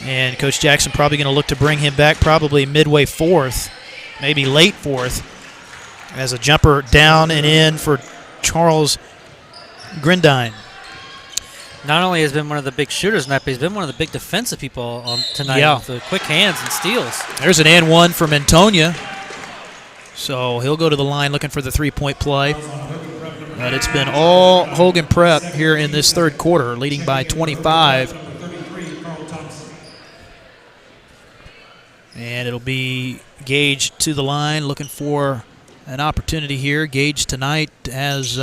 And Coach Jackson probably going to look to bring him back probably midway 4th, maybe late 4th, as a jumper down and in for Charles Grindine. Not only has been one of the big shooters tonight, but he's been one of the big defensive people tonight with the quick hands and steals. There's an and one from Antonia. So he'll go to the line looking for the three-point play. But it's been all Hogan Prep here in this third quarter, leading by 25. And it'll be Gage to the line, looking for an opportunity here. Gage tonight has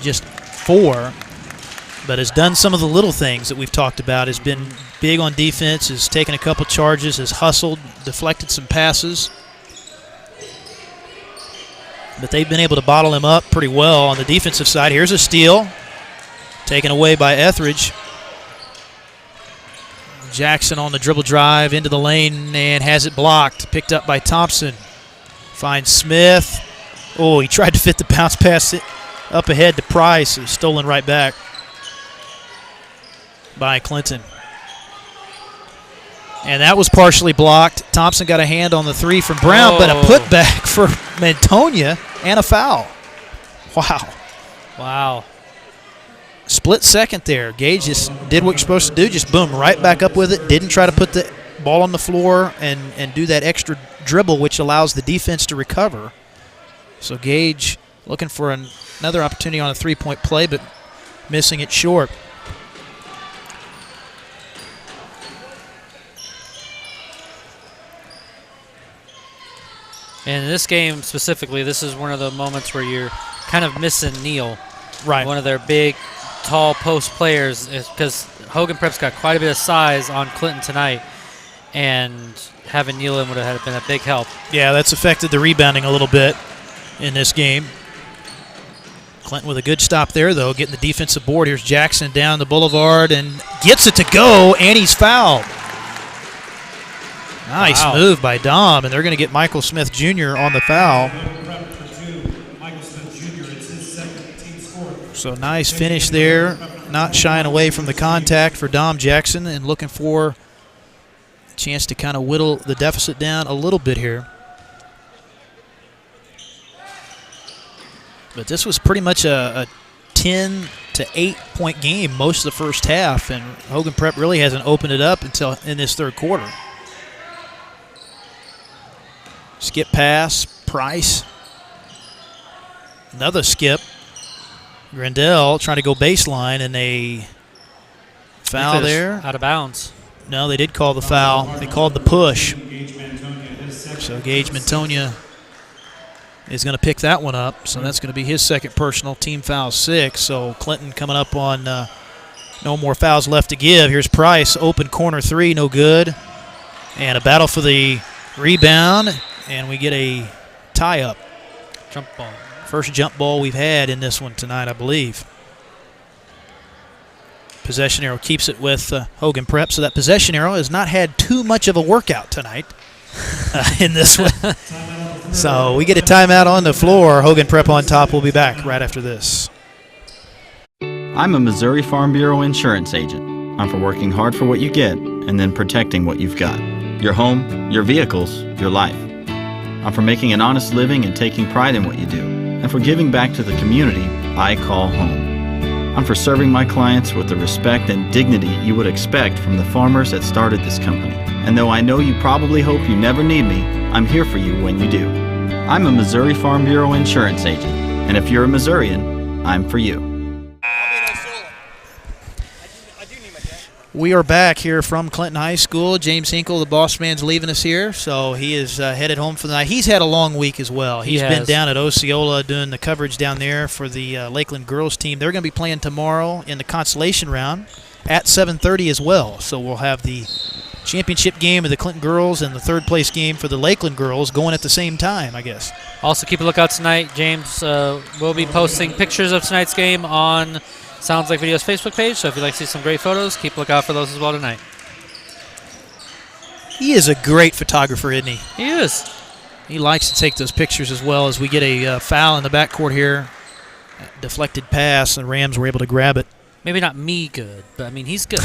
just 4, but has done some of the little things that we've talked about. Has been big on defense, has taken a couple charges, has hustled, deflected some passes. But they've been able to bottle him up pretty well on the defensive side. Here's a steal, taken away by Etheridge. Jackson on the dribble drive into the lane and has it blocked. Picked up by Thompson. Finds Smith. Oh, he tried to fit the bounce pass up ahead to Price. It was stolen right back by Clinton. And that was partially blocked. Thompson got a hand on the 3 from Brown, but a putback for Mantonia and a foul. Wow. Wow. Split second there. Gage just did what you're supposed to do, just boom, right back up with it. Didn't try to put the ball on the floor and do that extra dribble, which allows the defense to recover. So Gage looking for another opportunity on a three-point play, but missing it short. And in this game specifically, this is one of the moments where you're kind of missing Neal. Right. One of their big, tall post players, because Hogan Prep's got quite a bit of size on Clinton tonight, and having Neal in would have been a big help. Yeah, that's affected the rebounding a little bit in this game. Clinton with a good stop there, though, getting the defensive board. Here's Jackson down the boulevard and gets it to go, and he's fouled. Nice move by Dom, and they're going to get Michael Smith Jr. on the foul. So nice finish there, not shying away from the contact for Dom Jackson and looking for a chance to kind of whittle the deficit down a little bit here. But this was pretty much a 10 to 8 point game most of the first half, and Hogan Prep really hasn't opened it up until in this third quarter. Skip pass, Price. Another skip. Grandel trying to go baseline, and a foul there. Out of bounds. No, they did call the foul. They called the push. So Gage Mantonia is going to pick that one up. So that's going to be his second personal, team foul 6. So Clinton coming up on no more fouls left to give. Here's Price, open corner 3, no good. And a battle for the rebound, and we get a tie-up. Jump ball. First jump ball we've had in this one tonight, I believe. Possession arrow keeps it with Hogan Prep, so that possession arrow has not had too much of a workout tonight in this one. So we get a timeout on the floor. Hogan Prep on top. We'll be back right after this. I'm a Missouri Farm Bureau insurance agent. I'm for working hard for what you get and then protecting what you've got. Your home, your vehicles, your life. I'm for making an honest living and taking pride in what you do, and for giving back to the community I call home. I'm for serving my clients with the respect and dignity you would expect from the farmers that started this company. And though I know you probably hope you never need me, I'm here for you when you do. I'm a Missouri Farm Bureau insurance agent, and if you're a Missourian, I'm for you. We are back here from Clinton High School. James Hinkle, the boss man's leaving us here, so he is headed home for the night. He's had a long week as well. He's been down at Osceola doing the coverage down there for the Lakeland girls team. They're going to be playing tomorrow in the consolation round at 7:30 as well. So we'll have the championship game of the Clinton girls and the third place game for the Lakeland girls going at the same time, I guess. Also keep a lookout tonight. James will be posting pictures of tonight's game on Sounds Like Video's Facebook page, so if you'd like to see some great photos, keep a lookout for those as well tonight. He is a great photographer, isn't he? He is. He likes to take those pictures as well. As we get a foul in the backcourt here. Deflected pass, and Rams were able to grab it. Maybe not me good, but I mean, he's good.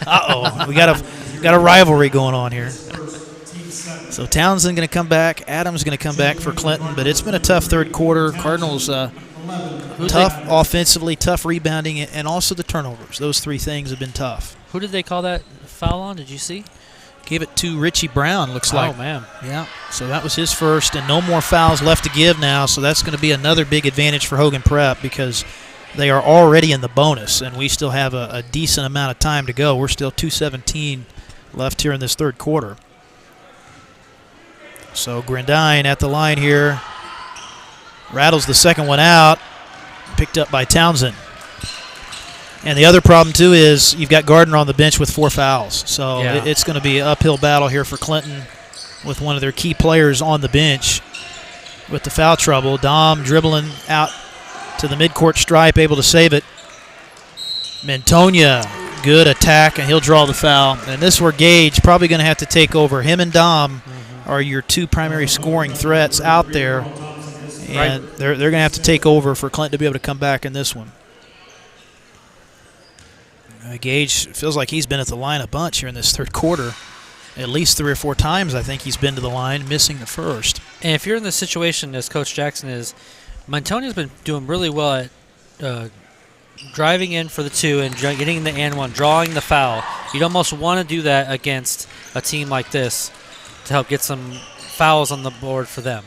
Uh-oh. We got a rivalry going on here. So Townsend going to come back. Adams going to come back for Clinton, but it's been a tough third quarter. Cardinals tough offensively, tough rebounding, and also the turnovers. Those three things have been tough. Who did they call that foul on? Did you see? Gave it to Richie Brown, looks like. Oh, man. Yeah, so that was his first, and no more fouls left to give now, so that's going to be another big advantage for Hogan Prep because they are already in the bonus, and we still have a decent amount of time to go. We're still 2:17 left here in this third quarter. So Grandine at the line here. Rattles the second one out. Picked up by Townsend. And the other problem, too, is you've got Gardner on the bench with 4 fouls. So it's going to be an uphill battle here for Clinton with one of their key players on the bench with the foul trouble. Dom dribbling out to the midcourt stripe, able to save it. Mantonia, good attack, and he'll draw the foul. And this is where Gage probably going to have to take over. Him and Dom are your two primary scoring threats out there. And they're going to have to take over for Clinton to be able to come back in this one. Gage feels like he's been at the line a bunch here in this third quarter. At least 3 or 4 times I think he's been to the line, missing the first. And if you're in the situation as Coach Jackson is, Montonia's been doing really well at driving in for the 2 and getting the and 1, drawing the foul. You'd almost want to do that against a team like this to help get some fouls on the board for them.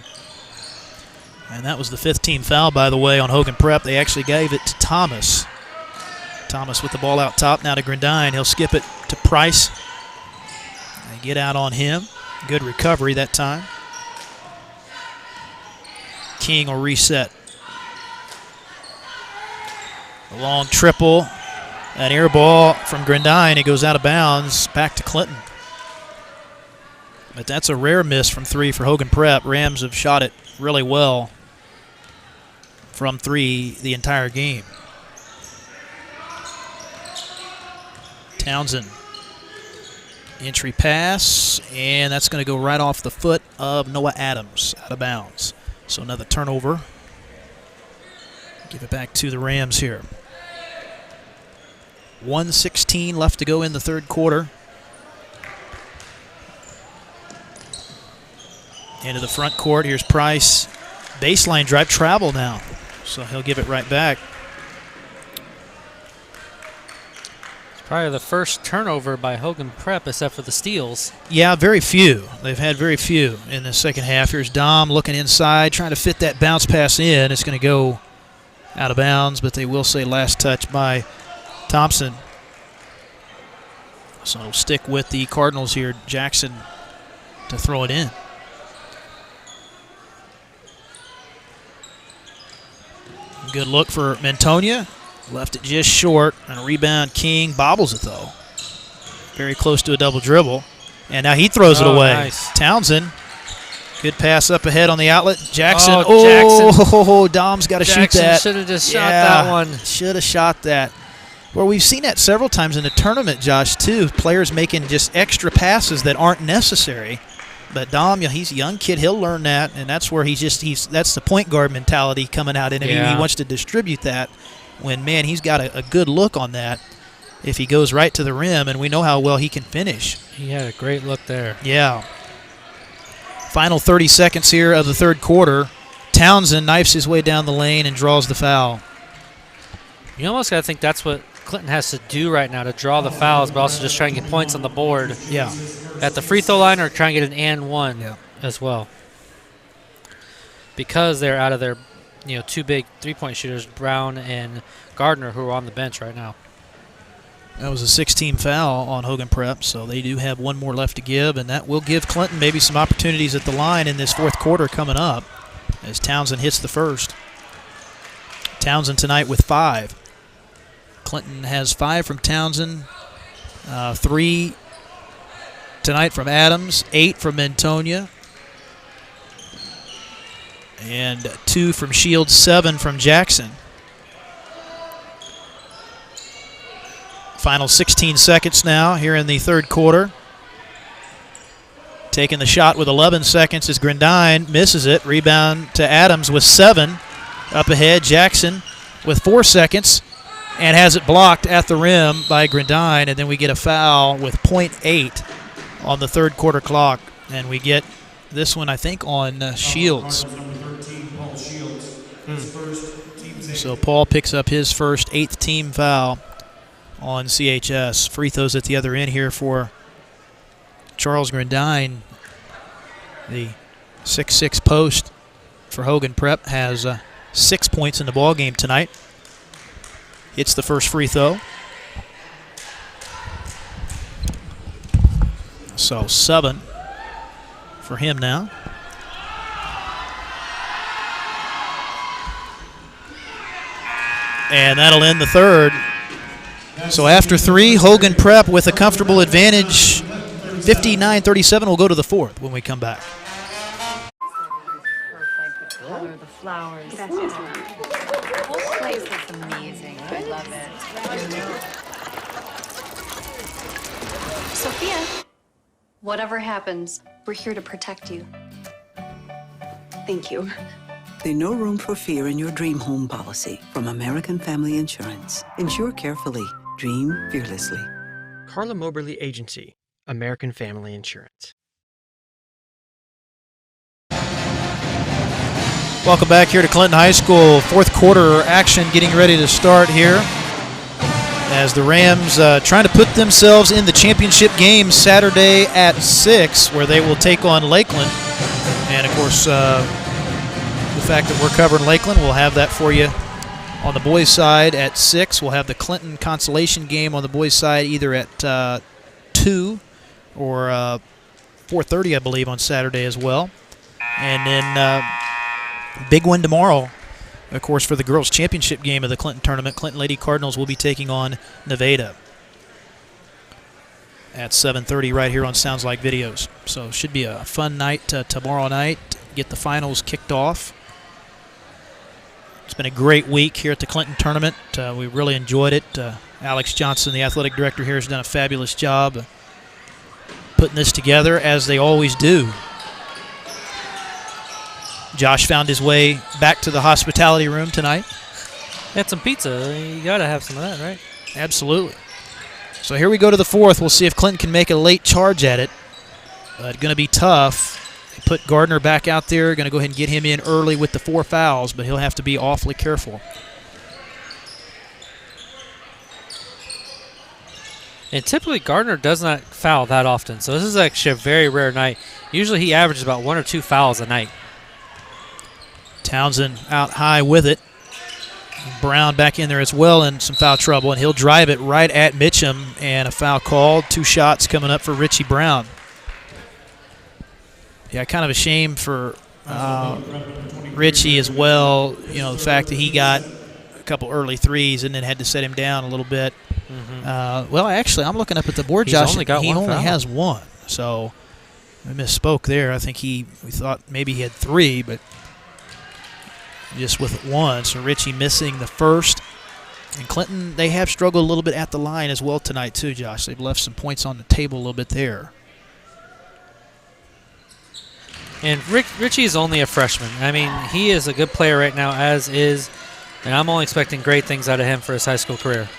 And that was the 5th team foul, by the way, on Hogan Prep. They actually gave it to Thomas. Thomas with the ball out top, now to Grandine. He'll skip it to Price. They get out on him. Good recovery that time. King will reset. A long triple. An air ball from Grandine. It goes out of bounds. Back to Clinton. But that's a rare miss from 3 for Hogan Prep. Rams have shot it really well from 3 the entire game. Townsend. Entry pass, and that's going to go right off the foot of Noah Adams, out of bounds. So another turnover. Give it back to the Rams here. 1:16 left to go in the third quarter. Into the front court. Here's Price. Baseline drive, travel now. So he'll give it right back. It's probably the first turnover by Hogan Prep except for the steals. Yeah, very few. They've had very few in the second half. Here's Dom looking inside, trying to fit that bounce pass in. It's going to go out of bounds, but they will say last touch by Thompson. So it'll stick with the Cardinals here. Jackson to throw it in. Good look for Mantonia. Left it just short. And a rebound. King bobbles it, though. Very close to a double dribble. And now he throws it away. Nice. Townsend. Good pass up ahead on the outlet. Jackson. Jackson. Dom's got to shoot Jackson that. should have just shot that one. Should have shot that. Well, we've seen that several times in the tournament, Josh, too. Players making just extra passes that aren't necessary. But Dom, he's a young kid. He'll learn that, and that's where that's the point guard mentality coming out in him. Yeah. He wants to distribute that when, man, he's got a good look on that if he goes right to the rim, and we know how well he can finish. He had a great look there. Yeah. Final 30 seconds here of the third quarter. Townsend knifes his way down the lane and draws the foul. You almost got to think that's what Clinton has to do right now, to draw the fouls, but also just try and get points on the board. Yeah. At the free throw line, or try and get an and one as well. Because they're out of their, two big three-point shooters, Brown and Gardner, who are on the bench right now. That was a 16 foul on Hogan Prep, so they do have one more left to give, and that will give Clinton maybe some opportunities at the line in this fourth quarter coming up as Townsend hits the first. Townsend tonight with 5. Clinton has 5 from Townsend, 3 tonight from Adams, 8 from Mantonia, and 2 from Shields, 7 from Jackson. Final 16 seconds now here in the third quarter. Taking the shot with 11 seconds is Grandine, misses it. Rebound to Adams with 7. Up ahead, Jackson with 4 seconds and has it blocked at the rim by Grandine, and then we get a foul with .8 on the third quarter clock, and we get this one, I think, on Shields. So Paul picks up his first 8th team foul on CHS. Free throws at the other end here for Charles Grandine. The 6'6" post for Hogan Prep has 6 points in the ball game tonight. Hits the first free throw. So 7 for him now. And that'll end the third. So after 3, Hogan Prep with a comfortable advantage. 59-37 will go to the fourth when we come back. Perfect. The color, the flowers. That's just the whole place looks amazing. I love it. Sophia, whatever happens, we're here to protect you. Thank you. There's no room for fear in your dream home policy from American Family Insurance. Insure carefully. Dream fearlessly. Carla Moberly Agency, American Family Insurance. Welcome back here to Clinton High School. Fourth quarter action getting ready to start here as the Rams trying to put themselves in the championship game Saturday at 6, where they will take on Lakeland. And, of course, the fact that we're covering Lakeland, we'll have that for you on the boys' side at 6. We'll have the Clinton consolation game on the boys' side either at 2 or 4:30, I believe, on Saturday as well. And then Big one tomorrow, of course, for the girls' championship game of the Clinton tournament. Clinton Lady Cardinals will be taking on Nevada at 7:30 right here on Sounds Like Videos. So it should be a fun night tomorrow night. Get the finals kicked off. It's been a great week here at the Clinton tournament. We really enjoyed it. Alex Johnson, the athletic director here, has done a fabulous job putting this together, as they always do. Josh found his way back to the hospitality room tonight. Had some pizza. You got to have some of that, right? Absolutely. So here we go to the fourth. We'll see if Clinton can make a late charge at it. But going to be tough. They put Gardner back out there. Going to go ahead and get him in early with the 4 fouls, but he'll have to be awfully careful. And typically Gardner does not foul that often, so this is actually a very rare night. Usually he averages about 1 or 2 fouls a night. Townsend out high with it. Brown back in there as well in some foul trouble, and he'll drive it right at Mitchum, and a foul called. 2 shots coming up for Richie Brown. Yeah, kind of a shame for Richie as well. You know, the fact that he got a couple early threes and then had to set him down a little bit. Well, actually, I'm looking up at the board, Josh. He only has 1, so I misspoke there. I think we thought maybe he had 3, but just with 1. So Richie missing the first. And Clinton, they have struggled a little bit at the line as well tonight too, Josh. They've left some points on the table a little bit there. And Richie is only a freshman. I mean, he is a good player right now, as is, and I'm only expecting great things out of him for his high school career.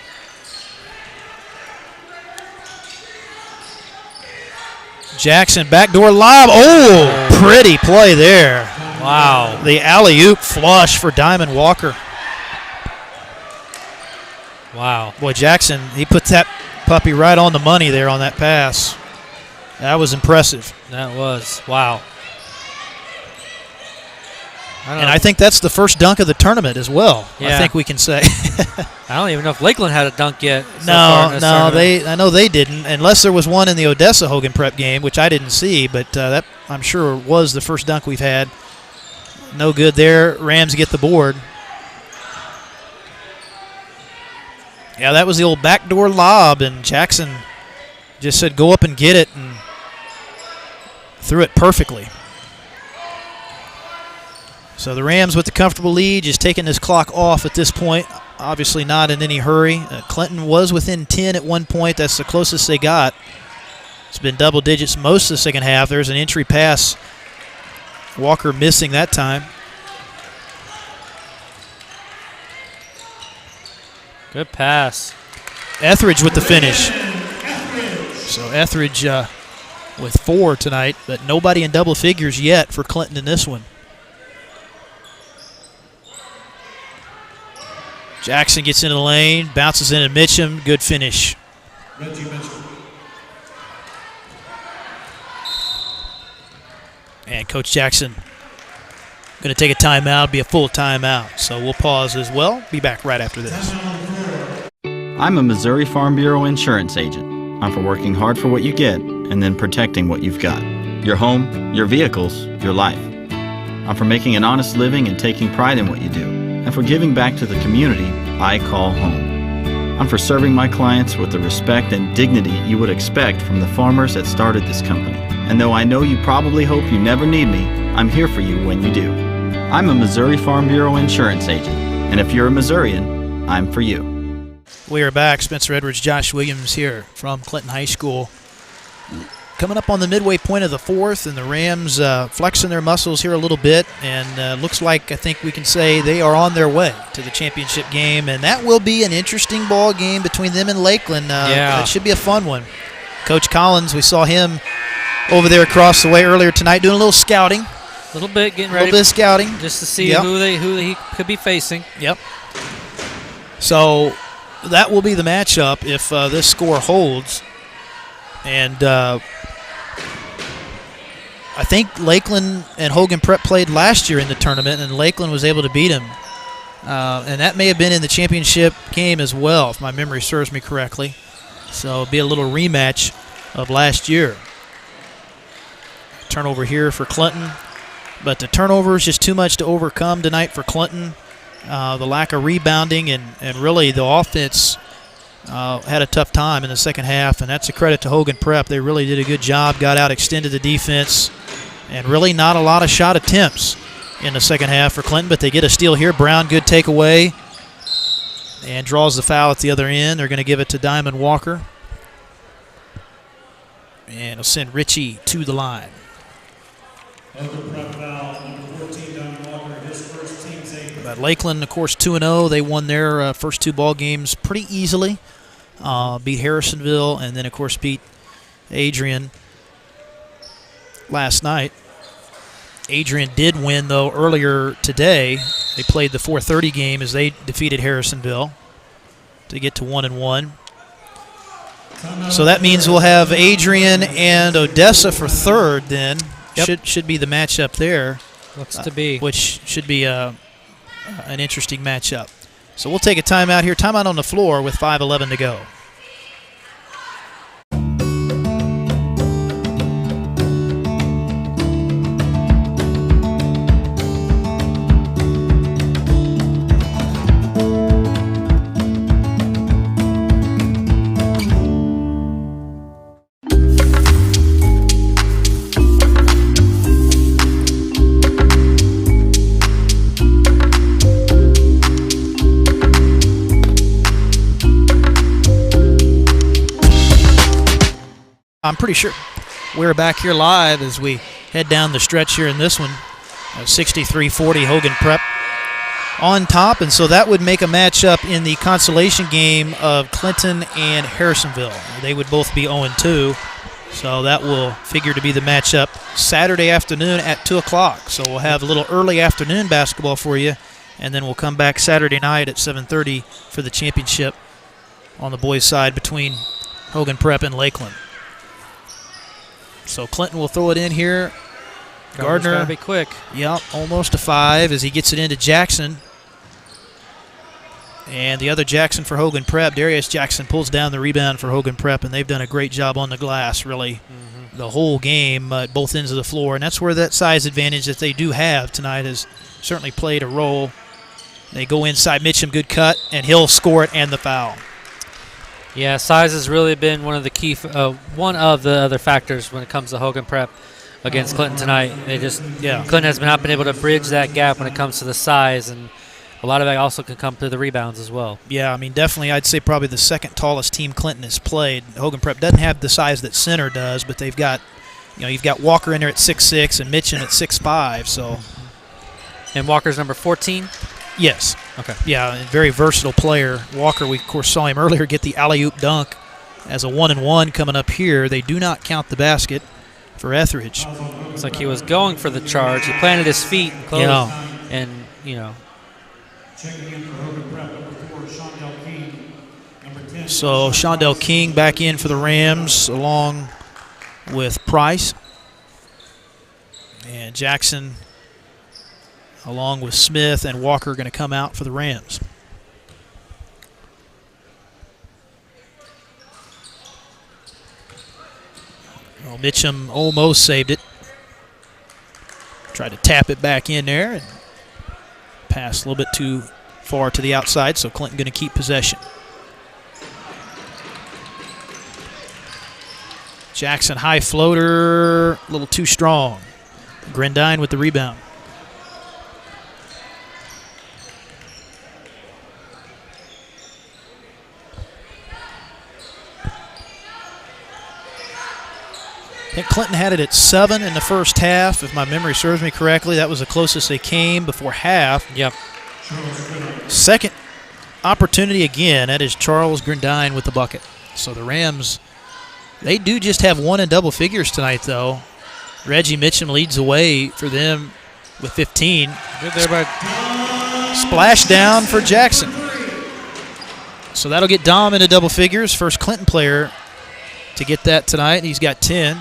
Jackson, backdoor lob. Oh, pretty play there. Wow. The alley-oop flush for Diamond Walker. Wow. Boy, Jackson, he put that puppy right on the money there on that pass. That was impressive. That was. Wow. I think that's the first dunk of the tournament as well, yeah. I think we can say. I don't even know if Lakeland had a dunk yet. I know they didn't, unless there was one in the Odessa Hogan Prep game, which I didn't see, but that I'm sure was the first dunk we've had. No good there. Rams get the board. Yeah, that was the old backdoor lob, and Jackson just said go up and get it, and threw it perfectly. So the Rams with the comfortable lead, just taking this clock off at this point. Obviously not in any hurry. Clinton was within 10 at one point. That's the closest they got. It's been double digits most of the second half. There's an entry pass. Walker missing that time. Good pass. Etheridge with the finish. So Etheridge with 4 tonight, but nobody in double figures yet for Clinton in this one. Jackson gets into the lane, bounces into Mitchum. Good finish. And Coach Jackson going to take a timeout, be a full timeout. So we'll pause as well. Be back right after this. I'm a Missouri Farm Bureau insurance agent. I'm for working hard for what you get and then protecting what you've got. Your home, your vehicles, your life. I'm for making an honest living and taking pride in what you do, and for giving back to the community I call home. I'm for serving my clients with the respect and dignity you would expect from the farmers that started this company. And though I know you probably hope you never need me, I'm here for you when you do. I'm a Missouri Farm Bureau insurance agent, and if you're a Missourian, I'm for you. We are back. Spencer Edwards, Josh Williams here from Clinton High School. Coming up on the midway point of the fourth, and the Rams flexing their muscles here a little bit, and looks like I think we can say they are on their way to the championship game, and that will be an interesting ball game between them and Lakeland. It should be a fun one. Coach Collins, we saw him over there across the way earlier tonight doing a little scouting. A little bit, getting ready. A little bit of scouting. Just to see who he could be facing. Yep. So that will be the matchup if this score holds. And I think Lakeland and Hogan Prep played last year in the tournament, and Lakeland was able to beat him. And that may have been in the championship game as well, if my memory serves me correctly. So it'll be a little rematch of last year. Turnover here for Clinton. But the turnover is just too much to overcome tonight for Clinton. The lack of rebounding and really the offense had a tough time in the second half, and that's a credit to Hogan Prep. They really did a good job, got out, extended the defense, and really not a lot of shot attempts in the second half for Clinton, but they get a steal here. Brown, good takeaway, and draws the foul at the other end. They're going to give it to Diamond Walker, and it'll send Ritchie to the line. But Lakeland, of course, 2-0. They won their first 2 ball games pretty easily. Beat Harrisonville, and then, of course, beat Adrian last night. Adrian did win, though, earlier today. They played the 4:30 game as they defeated Harrisonville to get to 1-1. So that means we'll have Adrian and Odessa for third then. Yep. Should be the matchup there. Looks to be. Which should be an interesting matchup. So we'll take a timeout here. Timeout on the floor with 5:11 to go. I'm pretty sure we're back here live as we head down the stretch here in this one. 63-40 Hogan Prep on top, and so that would make a matchup in the consolation game of Clinton and Harrisonville. They would both be 0-2, so that will figure to be the matchup Saturday afternoon at 2 o'clock. So we'll have a little early afternoon basketball for you, and then we'll come back Saturday night at 7:30 for the championship on the boys' side between Hogan Prep and Lakeland. So Clinton will throw it in here. Gardner got to be quick. Yep, almost a 5 as he gets it into Jackson. And the other Jackson for Hogan Prep, Darius Jackson, pulls down the rebound for Hogan Prep, and they've done a great job on the glass, really, the whole game at both ends of the floor. And that's where that size advantage that they do have tonight has certainly played a role. They go inside Mitchum, good cut, and he'll score it and the foul. Yeah, size has really been one of the key, one of the other factors when it comes to Hogan Prep against Clinton tonight. Clinton has not been able to bridge that gap when it comes to the size, and a lot of that also can come through the rebounds as well. Yeah, I mean, definitely I'd say probably the second tallest team Clinton has played. Hogan Prep doesn't have the size that center does, but they've got, you've got Walker in there at 6'6" and Mitchum at 6'5", so. And Walker's number 14? Yes. Okay. Yeah, a very versatile player. Walker, we of course saw him earlier get the alley-oop dunk as a 1-and-1 coming up here. They do not count the basket for Etheridge. Looks like he was going for the charge. He planted his feet and closed, and So Shondell King back in for the Rams along with Price. And Jackson along with Smith and Walker going to come out for the Rams. Well, Mitchum almost saved it. Tried to tap it back in there and pass a little bit too far to the outside, so Clinton going to keep possession. Jackson high floater, a little too strong. Grandine with the rebound. I think Clinton had it at 7 in the first half, if my memory serves me correctly. That was the closest they came before half. Yep. Second opportunity again. That is Charles Grandine with the bucket. So the Rams, they do just have one in double figures tonight, though. Reggie Mitchum leads the way for them with 15. Good there by splash down for Jackson. So that'll get Dom into double figures. First Clinton player to get that tonight. He's got 10.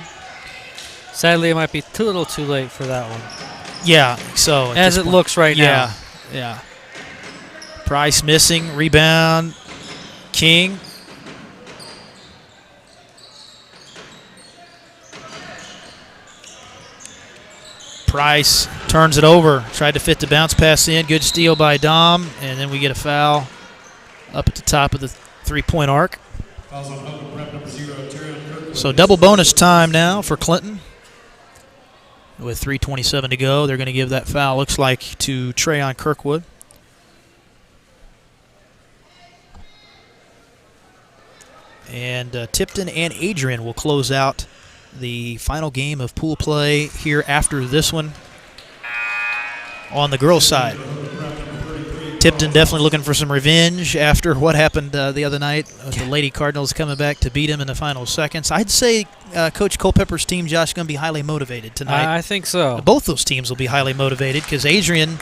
Sadly, it might be a little too late for that one. Yeah, so. As it looks right now. Yeah. Price missing. Rebound. King. Price turns it over. Tried to fit the bounce pass in. Good steal by Dom. And then we get a foul up at the top of the three-point arc. So double bonus time now for Clinton. With 3:27 to go, they're going to give that foul, looks like, to Trayon Kirkwood. And Tipton and Adrian will close out the final game of pool play here after this one on the girls' side. Tipton definitely looking for some revenge after what happened the other night with the Lady Cardinals coming back to beat him in the final seconds. I'd say Coach Culpepper's team, Josh, is going to be highly motivated tonight. I think so. Both those teams will be highly motivated because Adrian,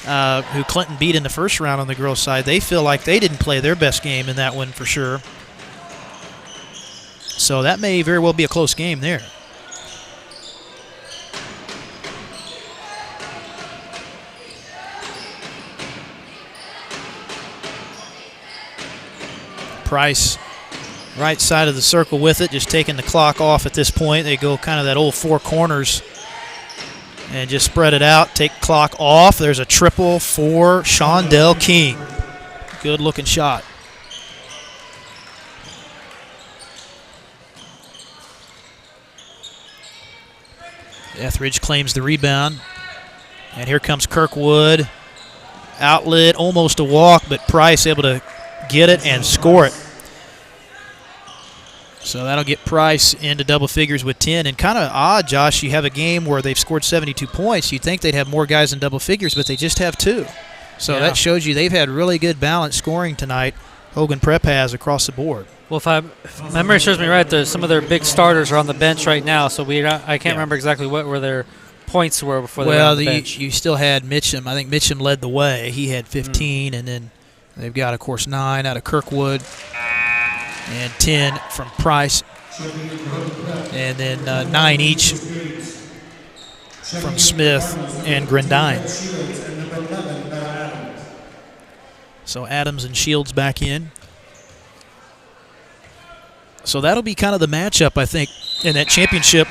who Clinton beat in the first round on the girls' side, they feel like they didn't play their best game in that one for sure. So that may very well be a close game there. Price, right side of the circle with it, just taking the clock off at this point. They go kind of that old four corners and just spread it out, take clock off. There's a triple for Shondell King. Good looking shot. Etheridge claims the rebound. And here comes Kirkwood. Outlet, almost a walk, but Price able to get it and score it. So that'll get Price into double figures with 10. And kind of odd, Josh, you have a game where they've scored 72 points. You'd think they'd have more guys in double figures, but they just have 2. So that shows you they've had really good balance scoring tonight. Hogan Prep has across the board. Well, if memory serves me right, some of their big starters are on the bench right now, so I can't remember exactly what were their points were before they were on the bench. You still had Mitchum. I think Mitchum led the way. He had 15, and then they've got, of course, 9 out of Kirkwood and 10 from Price, and then 9 each from Smith and Grandine. So Adams and Shields back in. So that'll be kind of the matchup, I think, in that championship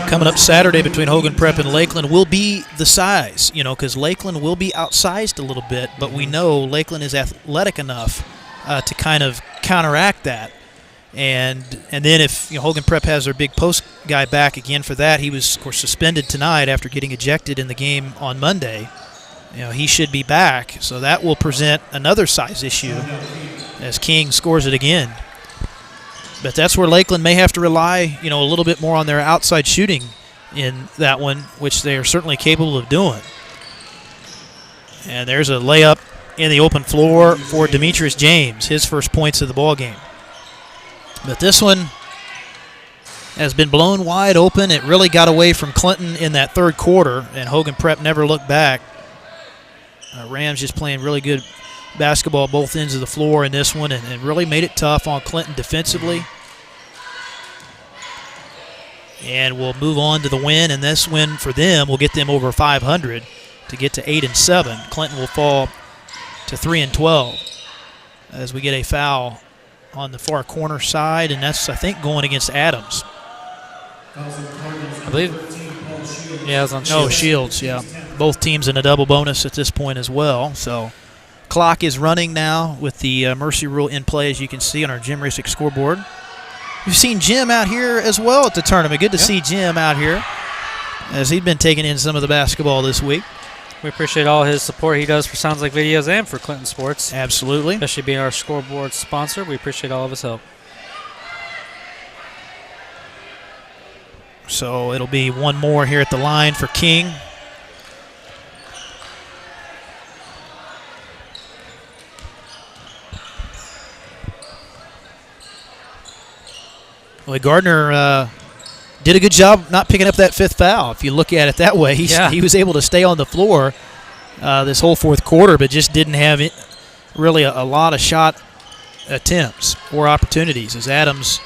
coming up Saturday between Hogan Prep and Lakeland will be the size, because Lakeland will be outsized a little bit, but we know Lakeland is athletic enough to kind of counteract that. And then if Hogan Prep has their big post guy back again for that, he was, of course, suspended tonight after getting ejected in the game on Monday. He should be back, so that will present another size issue as King scores it again. But that's where Lakeland may have to rely, a little bit more on their outside shooting in that one, which they are certainly capable of doing. And there's a layup in the open floor for Demetrius James, his first points of the ball game. But this one has been blown wide open. It really got away from Clinton in that third quarter, and Hogan Prep never looked back. Rams just playing really good basketball both ends of the floor in this one and really made it tough on Clinton defensively. And we'll move on to the win, and this win for them will get them over 500 to get to 8-7. Clinton will fall to 3-12 as we get a foul on the far corner side, and that's, I think, going against Adams. I believe. Yeah, it was on Shields. No, Shields, yeah. Both teams in a double bonus at this point as well. So clock is running now with the mercy rule in play, as you can see on our Jim Risick scoreboard. We've seen Jim out here as well at the tournament. Good to see Jim out here as he's been taking in some of the basketball this week. We appreciate all his support he does for Sounds Like Videos and for Clinton Sports. Absolutely. Especially being our scoreboard sponsor. We appreciate all of his help. So it'll be one more here at the line for King. Well, Gardner did a good job not picking up that 5th foul. If you look at it that way, he was able to stay on the floor this whole fourth quarter, but just didn't have really a lot of shot attempts or opportunities. As Adams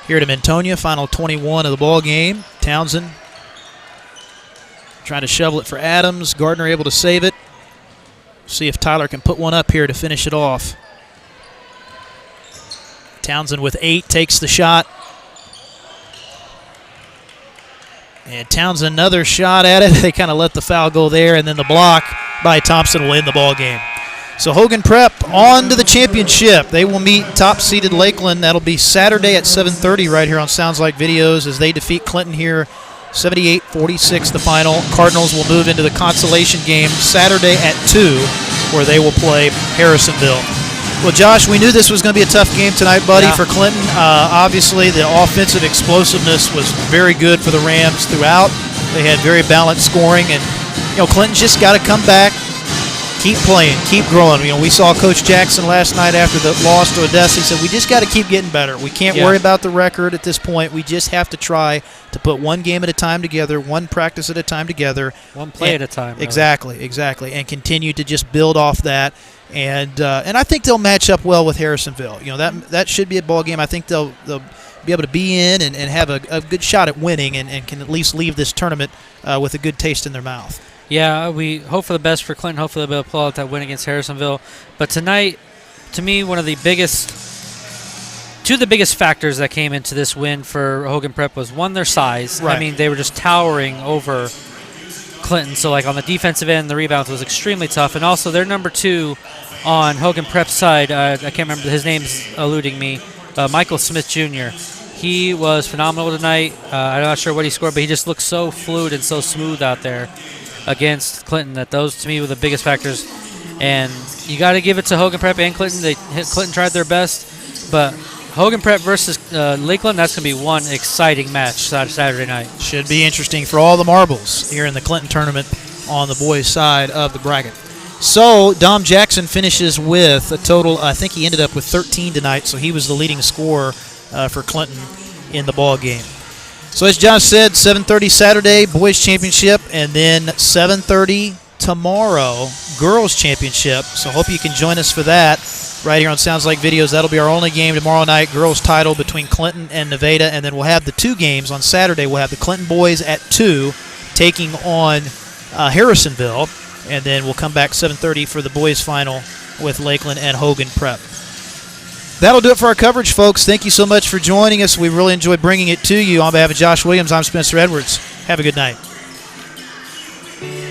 here to Mintonia, final 21 of the ball game. Townsend trying to shovel it for Adams. Gardner able to save it. See if Tyler can put one up here to finish it off. Townsend with 8 takes the shot. And Townsend another shot at it. They kind of let the foul go there, and then the block by Thompson will end the ball game. So Hogan Prep on to the championship. They will meet top-seeded Lakeland. That'll be Saturday at 7:30 right here on Sounds Like Videos as they defeat Clinton here, 78-46 the final. Cardinals will move into the consolation game Saturday at 2, where they will play Harrisonville. Well, Josh, we knew this was going to be a tough game tonight, buddy, for Clinton. Obviously, the offensive explosiveness was very good for the Rams throughout. They had very balanced scoring, and Clinton's just got to come back, keep playing, keep growing. We saw Coach Jackson last night after the loss to Odessa. He said, we just got to keep getting better. We can't worry about the record at this point. We just have to try to put one game at a time together, one practice at a time together. One play at a time. Really. Exactly. And continue to just build off that. And I think they'll match up well with Harrisonville. That should be a ball game. I think they'll be able to be in and have a good shot at winning and can at least leave this tournament with a good taste in their mouth. Yeah, we hope for the best for Clinton. Hopefully they'll be able to pull out that win against Harrisonville. But tonight, to me, two of the biggest factors that came into this win for Hogan Prep was, one, their size. Right. I mean, they were just towering over Clinton. So, on the defensive end, the rebounds was extremely tough. And also, their number 2 on Hogan Prep's side, I can't remember, his name's eluding me, Michael Smith Jr. He was phenomenal tonight. I'm not sure what he scored, but he just looked so fluid and so smooth out there against Clinton that those, to me, were the biggest factors. And you got to give it to Hogan Prep and Clinton. Clinton tried their best, but Hogan Prep versus Lakeland, that's going to be one exciting match Saturday night. Should be interesting for all the marbles here in the Clinton tournament on the boys' side of the bracket. So Dom Jackson finishes with a total, I think he ended up with 13 tonight, so he was the leading scorer for Clinton in the ball game. So as Josh said, 7:30 Saturday, boys championship, and then 7:30 tomorrow, girls championship. So hope you can join us for that right here on Sounds Like Videos. That'll be our only game tomorrow night, girls title between Clinton and Nevada, and then we'll have the 2 games on Saturday. We'll have the Clinton boys at 2 taking on Harrisonville, and then we'll come back 7:30 for the boys final with Lakeland and Hogan Prep. That'll do it for our coverage, folks. Thank you so much for joining us. We really enjoyed bringing it to you. On behalf of Josh Williams, I'm Spencer Edwards. Have a good night.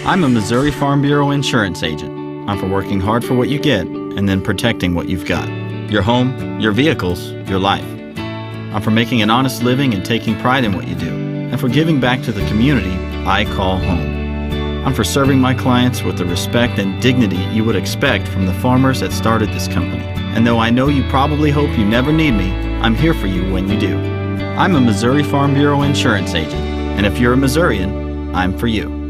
I'm a Missouri Farm Bureau insurance agent. I'm for working hard for what you get and then protecting what you've got. Your home, your vehicles, your life. I'm for making an honest living and taking pride in what you do, and for giving back to the community I call home. I'm for serving my clients with the respect and dignity you would expect from the farmers that started this company. And though I know you probably hope you never need me, I'm here for you when you do. I'm a Missouri Farm Bureau insurance agent, and if you're a Missourian, I'm for you.